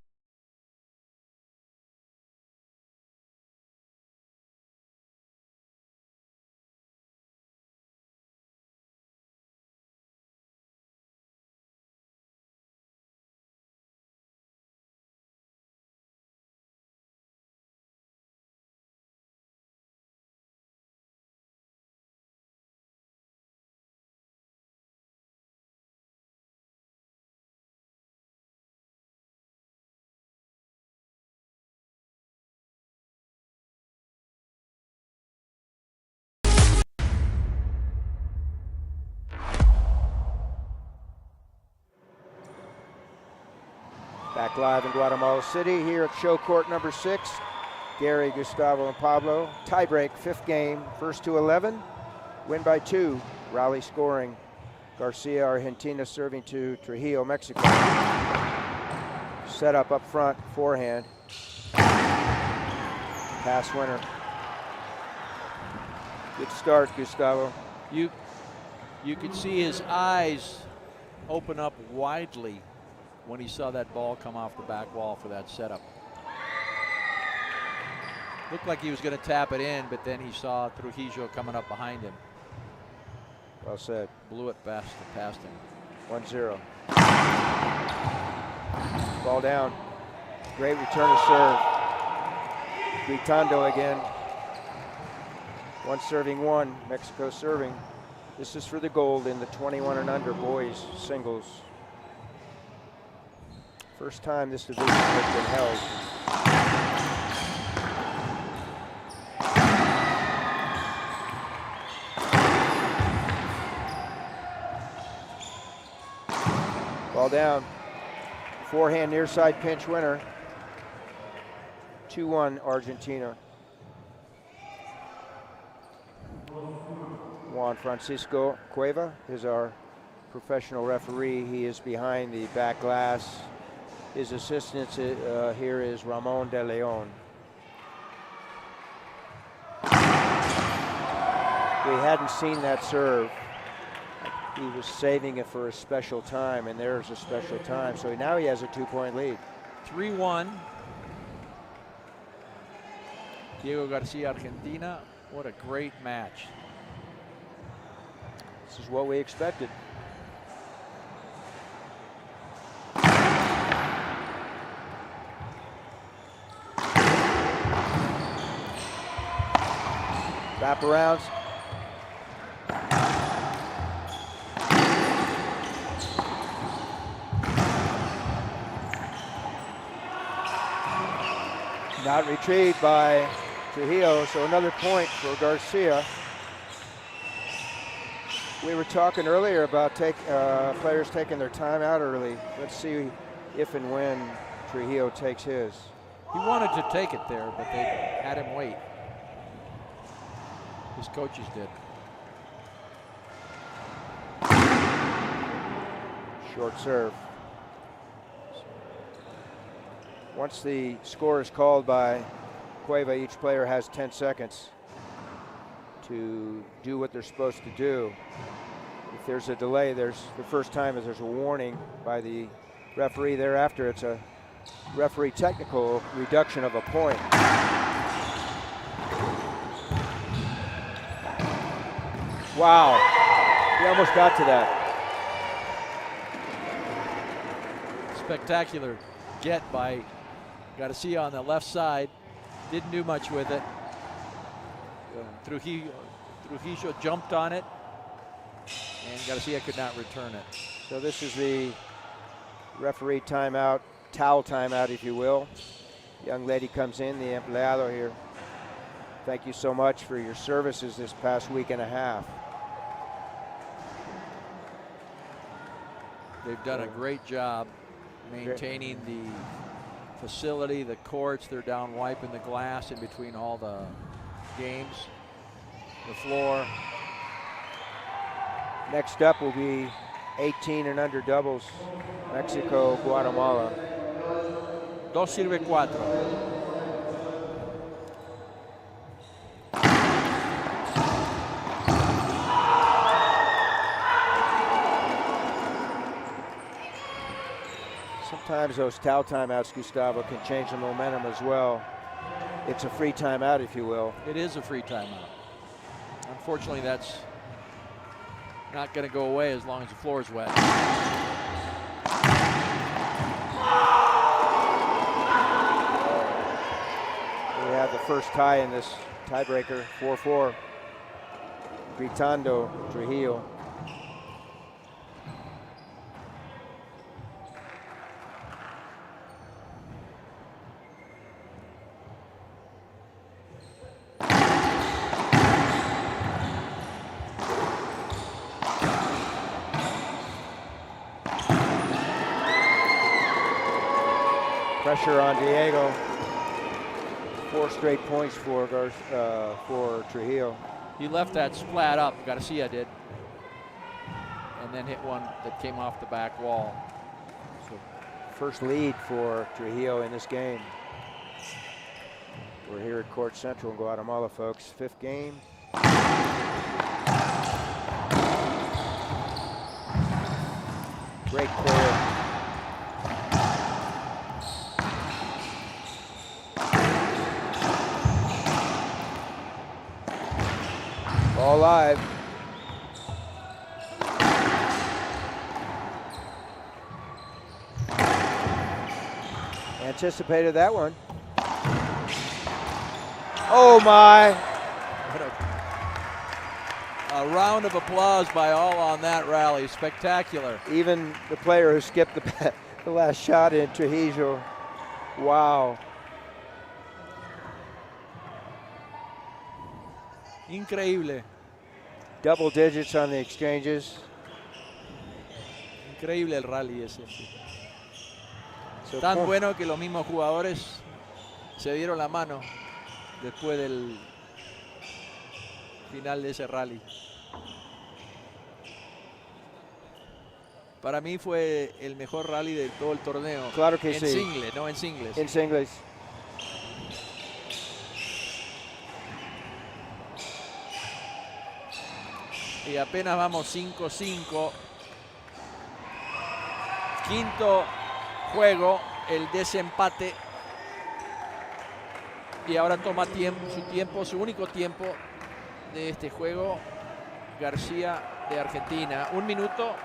Back live in Guatemala City here at show court number 6. Gary, Gustavo, and Pablo. Tiebreak, 5th game, first to 11. Win by 2. Rally scoring. Garcia, Argentina, serving to Trujillo, Mexico. Set up front, forehand. Pass winner. Good start, Gustavo. You could see his eyes open up widely when he saw that ball come off the back wall for that setup. Looked like he was going to tap it in, but then he saw Trujillo coming up behind him. Well said. Blew it past him. 1-0. Ball down. Great return of serve. Gritando again. 1 serving 1. Mexico serving. This is for the gold in the 21 and under boys singles. First time this division has been held. Ball down. Forehand near side pinch winner. 2-1 Argentina. Juan Francisco Cueva is our professional referee. He is behind the back glass. His assistant here is Ramon de Leon. We hadn't seen that serve. He was saving it for a special time, and there's a special time. So now he has a 2-point lead. 3-1. Diego Garcia, Argentina. What a great match. This is what we expected. Wraparounds. Not retrieved by Trujillo, so another point for Garcia. We were talking earlier about players taking their time out early. Let's see if and when Trujillo takes his. He wanted to take it there, but they had him wait. His coaches did. Short serve. Once the score is called by Cueva, each player has 10 seconds to do what they're supposed to do. If there's a delay, the first time there's a warning by the referee. Thereafter, it's a referee technical reduction of a point. Wow, he almost got to that. Spectacular get by Garcia on the left side. Didn't do much with it. Trujillo jumped on it, and Garcia could not return it. So this is the referee timeout, towel timeout, if you will. Young lady comes in, the empleado here. Thank you so much for your services this past week and a half. They've done a great job maintaining the facility, the courts. They're down wiping the glass in between all the games, the floor. Next up will be 18 and under doubles, Mexico, Guatemala. 2-4. Sometimes those towel timeouts, Gustavo, can change the momentum as well. It's a free timeout, if you will. It is a free timeout. Unfortunately, that's not going to go away as long as the floor is wet. We have the first tie in this tiebreaker, 4-4. Gritando Trujillo. Pressure on Diego. 4 straight points for Trujillo. He left that splat up, Garcia did, and then hit one that came off the back wall. So first lead for Trujillo in this game. We're here at Court Central in Guatemala, folks. 5th game. Great player. All live. Anticipated that one. Oh my. What a round of applause by all on that rally. Spectacular. Even the player who skipped the last shot in Trujillo. Wow. Increíble. Double digits on the exchanges. Increíble el rally ese. Sí. So Tan bueno que los mismos jugadores se dieron la mano después del final de ese rally. Para mí fue el mejor rally de todo el torneo. Claro que en sí. singles, no en singles. En singles. Y apenas vamos 5-5. Quinto juego, el desempate. Y ahora toma su único tiempo de este juego, García de Argentina. 1 minuto.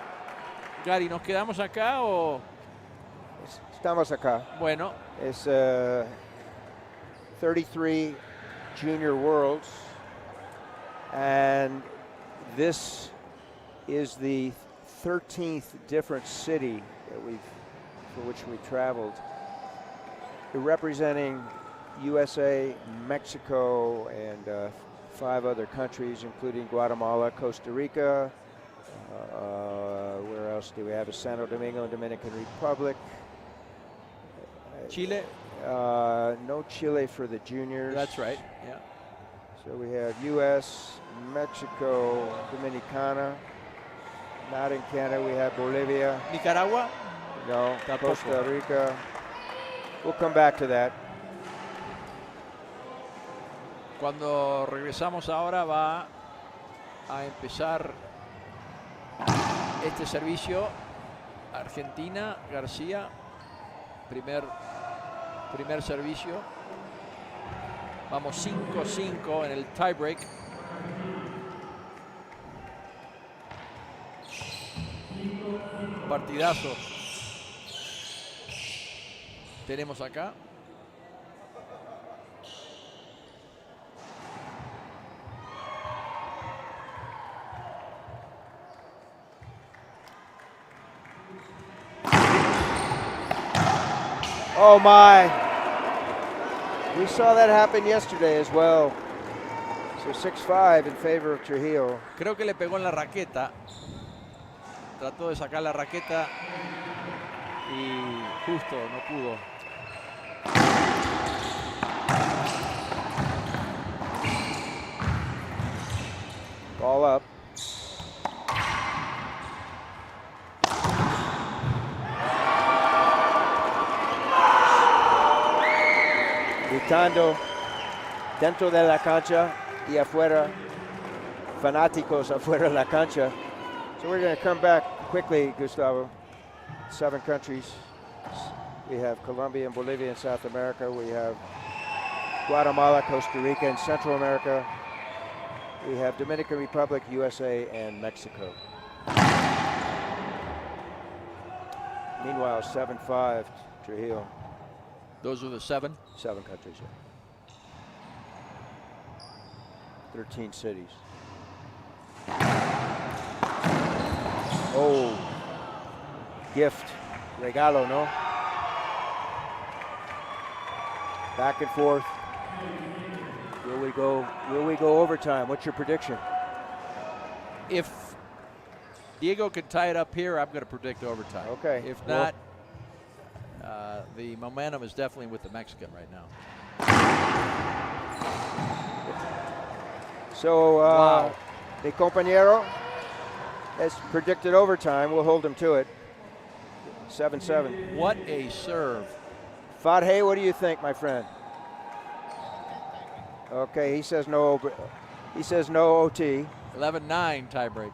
Gary, ¿nos quedamos acá o...? Estamos acá. Bueno. Es 33 Junior Worlds. And this is the 13th different city that for which we traveled. Representing USA, Mexico, and 5 other countries, including Guatemala, Costa Rica. Where else do we have? Santo Domingo and Dominican Republic. Chile? No Chile for the juniors. That's right, yeah. So we have US, Mexico, Dominicana. Not in Canada, we have Bolivia. Nicaragua? No, Tampoco. Costa Rica. We'll come back to that. Cuando regresamos ahora va a empezar este servicio. Argentina, García, primer servicio. Vamos 5-5 en el tiebreak. Partidazo tenemos acá. Oh my. We saw that happen yesterday as well. So 6-5 in favor of Trujillo. Creo que le pegó en la raqueta. Trató de sacar la raqueta y justo no pudo. Ball up. Gritando dentro de la cancha y afuera. Fanáticos afuera de la cancha. So we're going to come back quickly, Gustavo. 7 countries. We have Colombia and Bolivia in South America. We have Guatemala, Costa Rica, and Central America. We have Dominican Republic, USA, and Mexico. Meanwhile, 7-5, Trujillo. Those are the 7? 7 countries, yeah. 13 cities. Oh, gift, regalo, no? Back and forth. Will we go overtime? What's your prediction? If Diego could tie it up here, I'm going to predict overtime. Okay. If not, the momentum is definitely with the Mexican right now. So, Wow. mi compañero has predicted overtime. We'll hold him to it. 7-7. What a serve. Fadhe, what do you think, my friend? Okay, he says no. He says no OT. 11-9 tiebreak.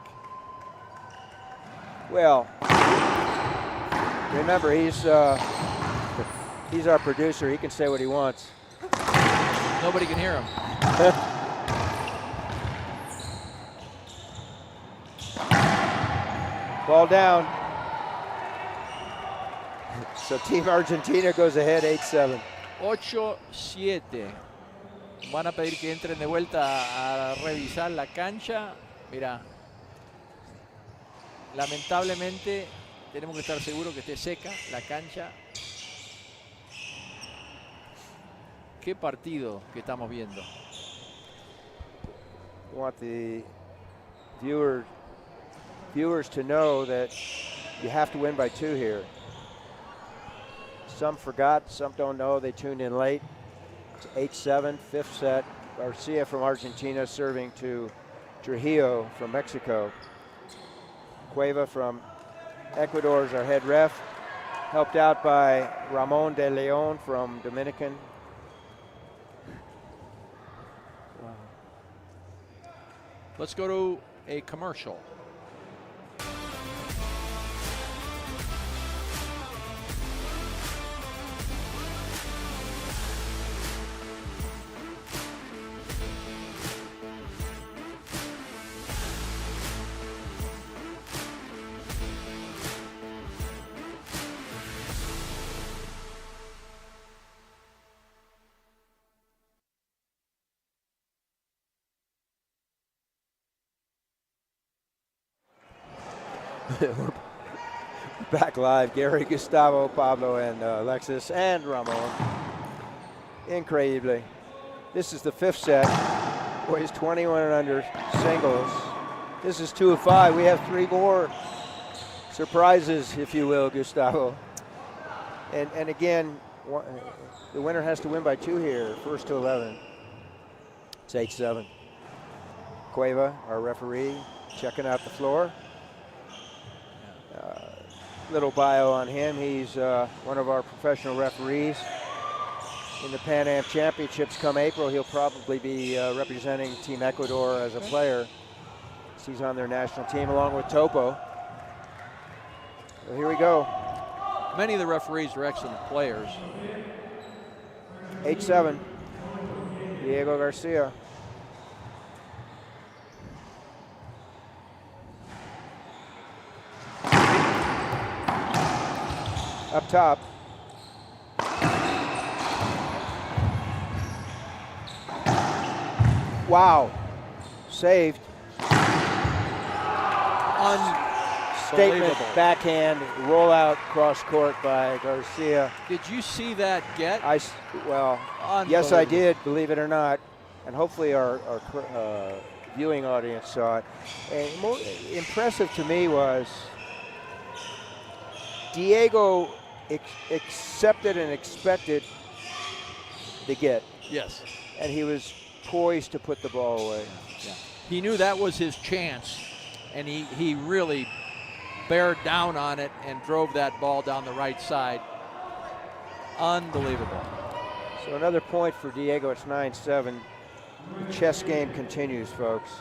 Well, remember he's our producer. He can say what he wants. Nobody can hear him. Ball down. So Team Argentina goes ahead 8-7. 8-7. Van a pedir que entren de vuelta a revisar la cancha. Mira, lamentablemente tenemos que estar seguros que esté seca la cancha. Qué partido que estamos viendo. I want the viewers to know that You have to win by 2 here. Some forgot, some don't know. They tuned in late. It's 8-7, 5th set. Garcia from Argentina serving to Trujillo from Mexico. Cueva from Ecuador is our head ref, helped out by Ramon de Leon from Dominican. Let's go to a commercial. We're back live. Gary, Gustavo, Pablo, and Alexis, and Ramon. Incredibly. This is the 5th set. Boys 21 and under singles. This is 2 of 5. We have 3 more surprises, if you will, Gustavo. And again, the winner has to win by 2 here, 1st to 11. It's 8-7. Cueva, our referee, checking out the floor. Little bio on him. He's one of our professional referees in the Pan Am Championships come April. He'll probably be representing Team Ecuador as a player. He's on their national team along with Topo. So here we go. Many of the referees are excellent players. 8-7. Diego Garcia. Up top. Wow. Saved. Statement backhand rollout cross court by Garcia. Did you see that get? Well, yes, I did, believe it or not. And hopefully our viewing audience saw it. And more impressive to me was Diego accepted and expected the get. Yes. And he was poised to put the ball away. Yeah. He knew that was his chance, and he really bared down on it and drove that ball down the right side. Unbelievable. So another point for Diego. It's 9-7. The chess game continues, folks.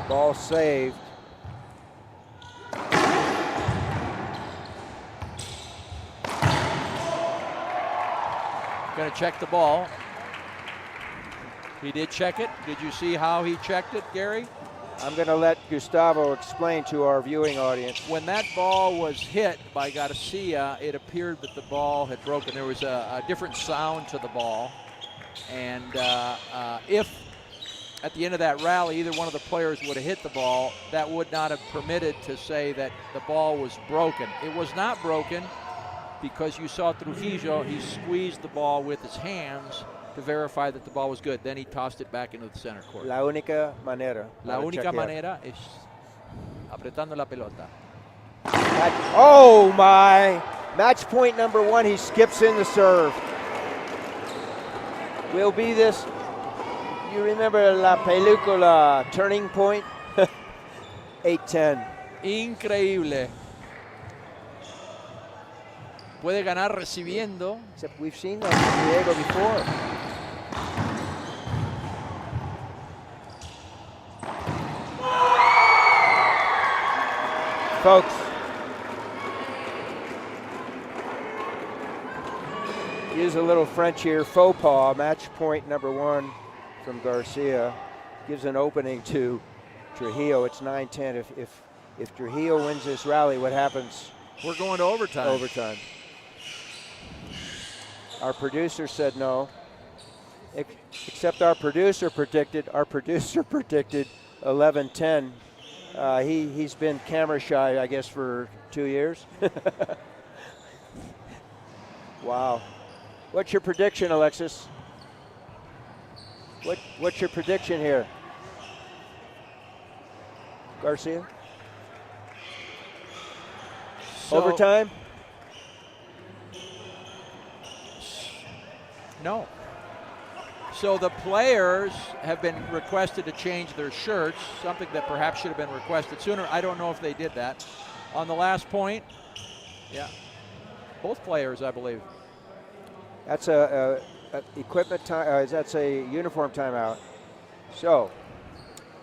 Ball saved. Going to check the ball. He did check it. Did you see how he checked it, Gary? I'm going to let Gustavo explain to our viewing audience. When that ball was hit by Garcia, it appeared that the ball had broken. There was a different sound to the ball. And if at the end of that rally, either one of the players would have hit the ball, that would not have permitted to say that the ball was broken. It was not broken because you saw Trujillo, he squeezed the ball with his hands to verify that the ball was good. Then he tossed it back into the center court. La única manera. La única manera es apretando la pelota. Oh my! Match point number 1, he skips in the serve. Will be this. You remember La Película Turning Point? 8-10. Increíble. Puede ganar recibiendo. Except we've seen that from Diego before. Folks, use a little French here. Faux pas, match point number 1 from Garcia. Gives an opening to Trujillo. It's 9-10. If Trujillo wins this rally, what happens? We're going to overtime. Overtime. Our producer said no. Except our producer predicted 11-10. He's been camera shy, I guess, for 2 years. Wow. What's your prediction, Alexis? What's your prediction here, Garcia? So, overtime? No. So the players have been requested to change their shirts, something that perhaps should have been requested sooner. I don't know if they did that. On the last point, yeah, both players, I believe. That's a equipment time. That's a uniform timeout. So,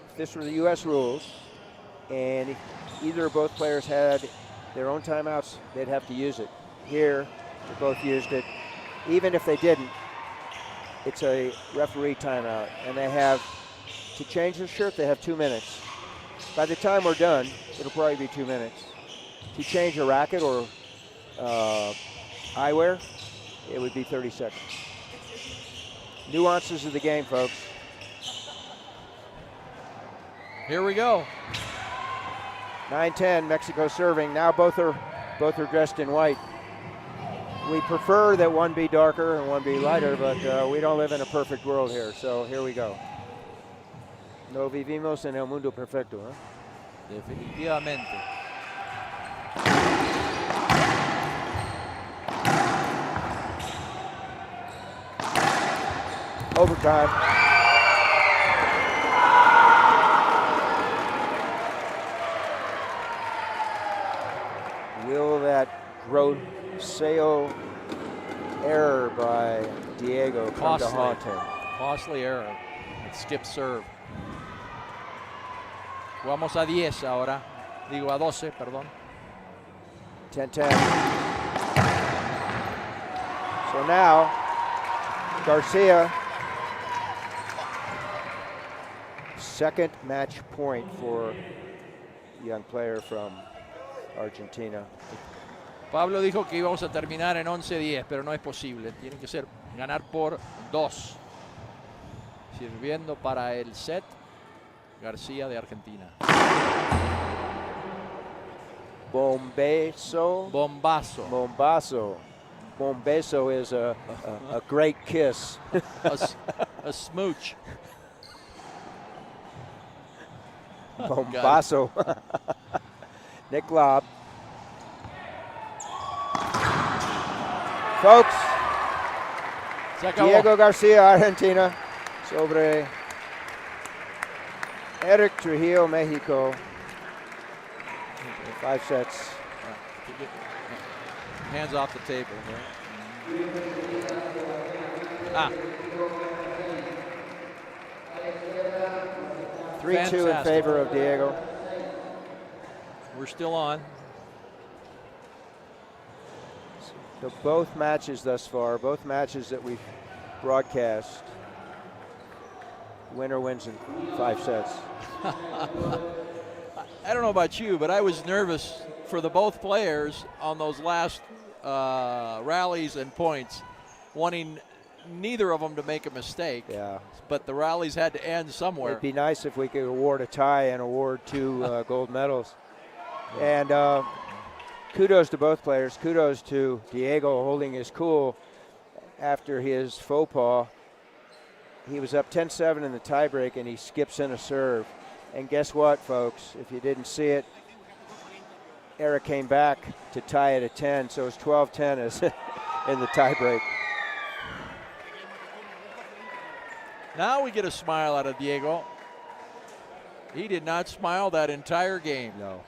if this were the U.S. rules, and if either or both players had their own timeouts, they'd have to use it. Here, they both used it. Even if they didn't, it's a referee timeout, and they have to change their shirt. They have 2 minutes. By the time we're done, it'll probably be 2 minutes. To change a racket or eyewear, it would be 30 seconds. Nuances of the game, folks. Here we go. 9-10, Mexico serving. Now both are dressed in white. We prefer that one be darker and one be lighter, but we don't live in a perfect world here. So here we go. No vivimos en el mundo perfecto, huh? Definitivamente. Overtime. Will that Grossejo error by Diego come to haunt him? Costly error. It skipped serve. Jugamos a 10 ahora. Digo a 12, perdón. 10-10. So now, Garcia, second match point for young player from Argentina. Pablo dijo que íbamos a terminar en 11-10, pero no es posible. Tiene que ser ganar por 2. Sirviendo para el set, García de Argentina. Bombazo. Bombazo. Bombazo. Bombazo is a great kiss. A smooch. Bombazo. Nick Lobb. Folks, Diego Garcia, Argentina, sobre Eric Trujillo, Mexico. 5 sets. Hands off the table. Right? 3-2 in favor of Diego. We're still on. So both matches thus far, both matches that we've broadcast, winner wins in 5 sets. I don't know about you, but I was nervous for the both players on those last rallies and points, wanting neither of them to make a mistake. Yeah. But the rallies had to end somewhere. It'd be nice if we could award a tie and award 2 gold medals. And kudos to both players. Kudos to Diego holding his cool after his faux pas. He was up 10-7 in the tiebreak, and he skips in a serve. And guess what, folks? If you didn't see it, Eric came back to tie it at 10, so it's 12-10 in the tiebreak. Now we get a smile out of Diego. He did not smile that entire game. No.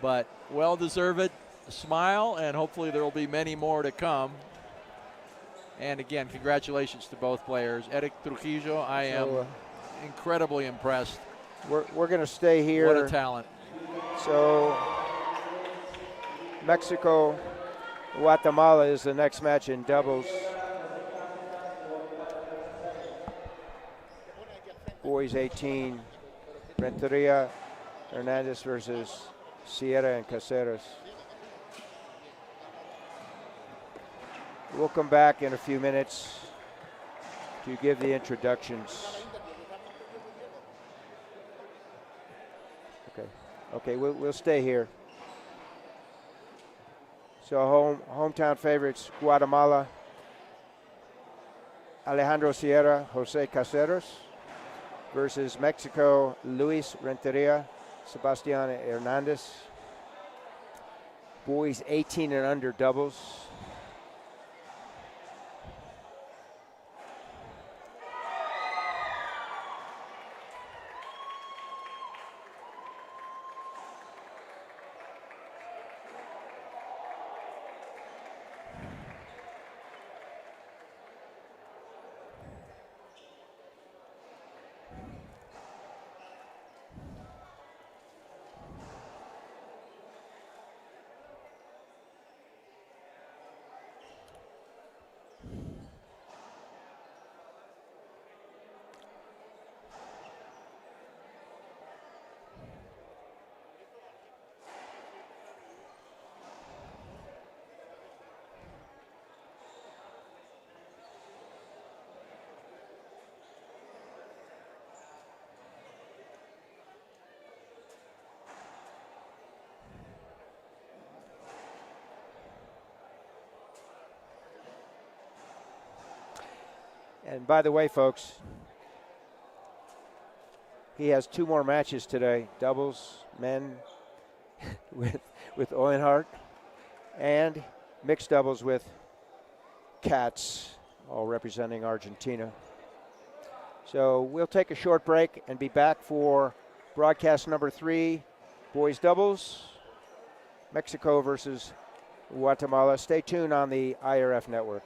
But well-deserved smile, and hopefully there will be many more to come. And again, congratulations to both players. Eric Trujillo, I am incredibly impressed. We're going to stay here. What a talent. So Mexico, Guatemala is the next match in doubles. Boys 18, Renteria Hernandez versus Sierra and Caceres. We'll come back in a few minutes to give the introductions. Okay, we'll stay here. So hometown favorites, Guatemala, Alejandro Sierra, Jose Caceres. versus Mexico, Luis Renteria, Sebastian Hernandez. Boys 18 and under doubles. And by the way, folks, he has 2 more matches today, doubles, men with Oenhart, and mixed doubles with Katz, all representing Argentina. So we'll take a short break and be back for broadcast number 3, boys doubles, Mexico versus Guatemala. Stay tuned on the IRF network.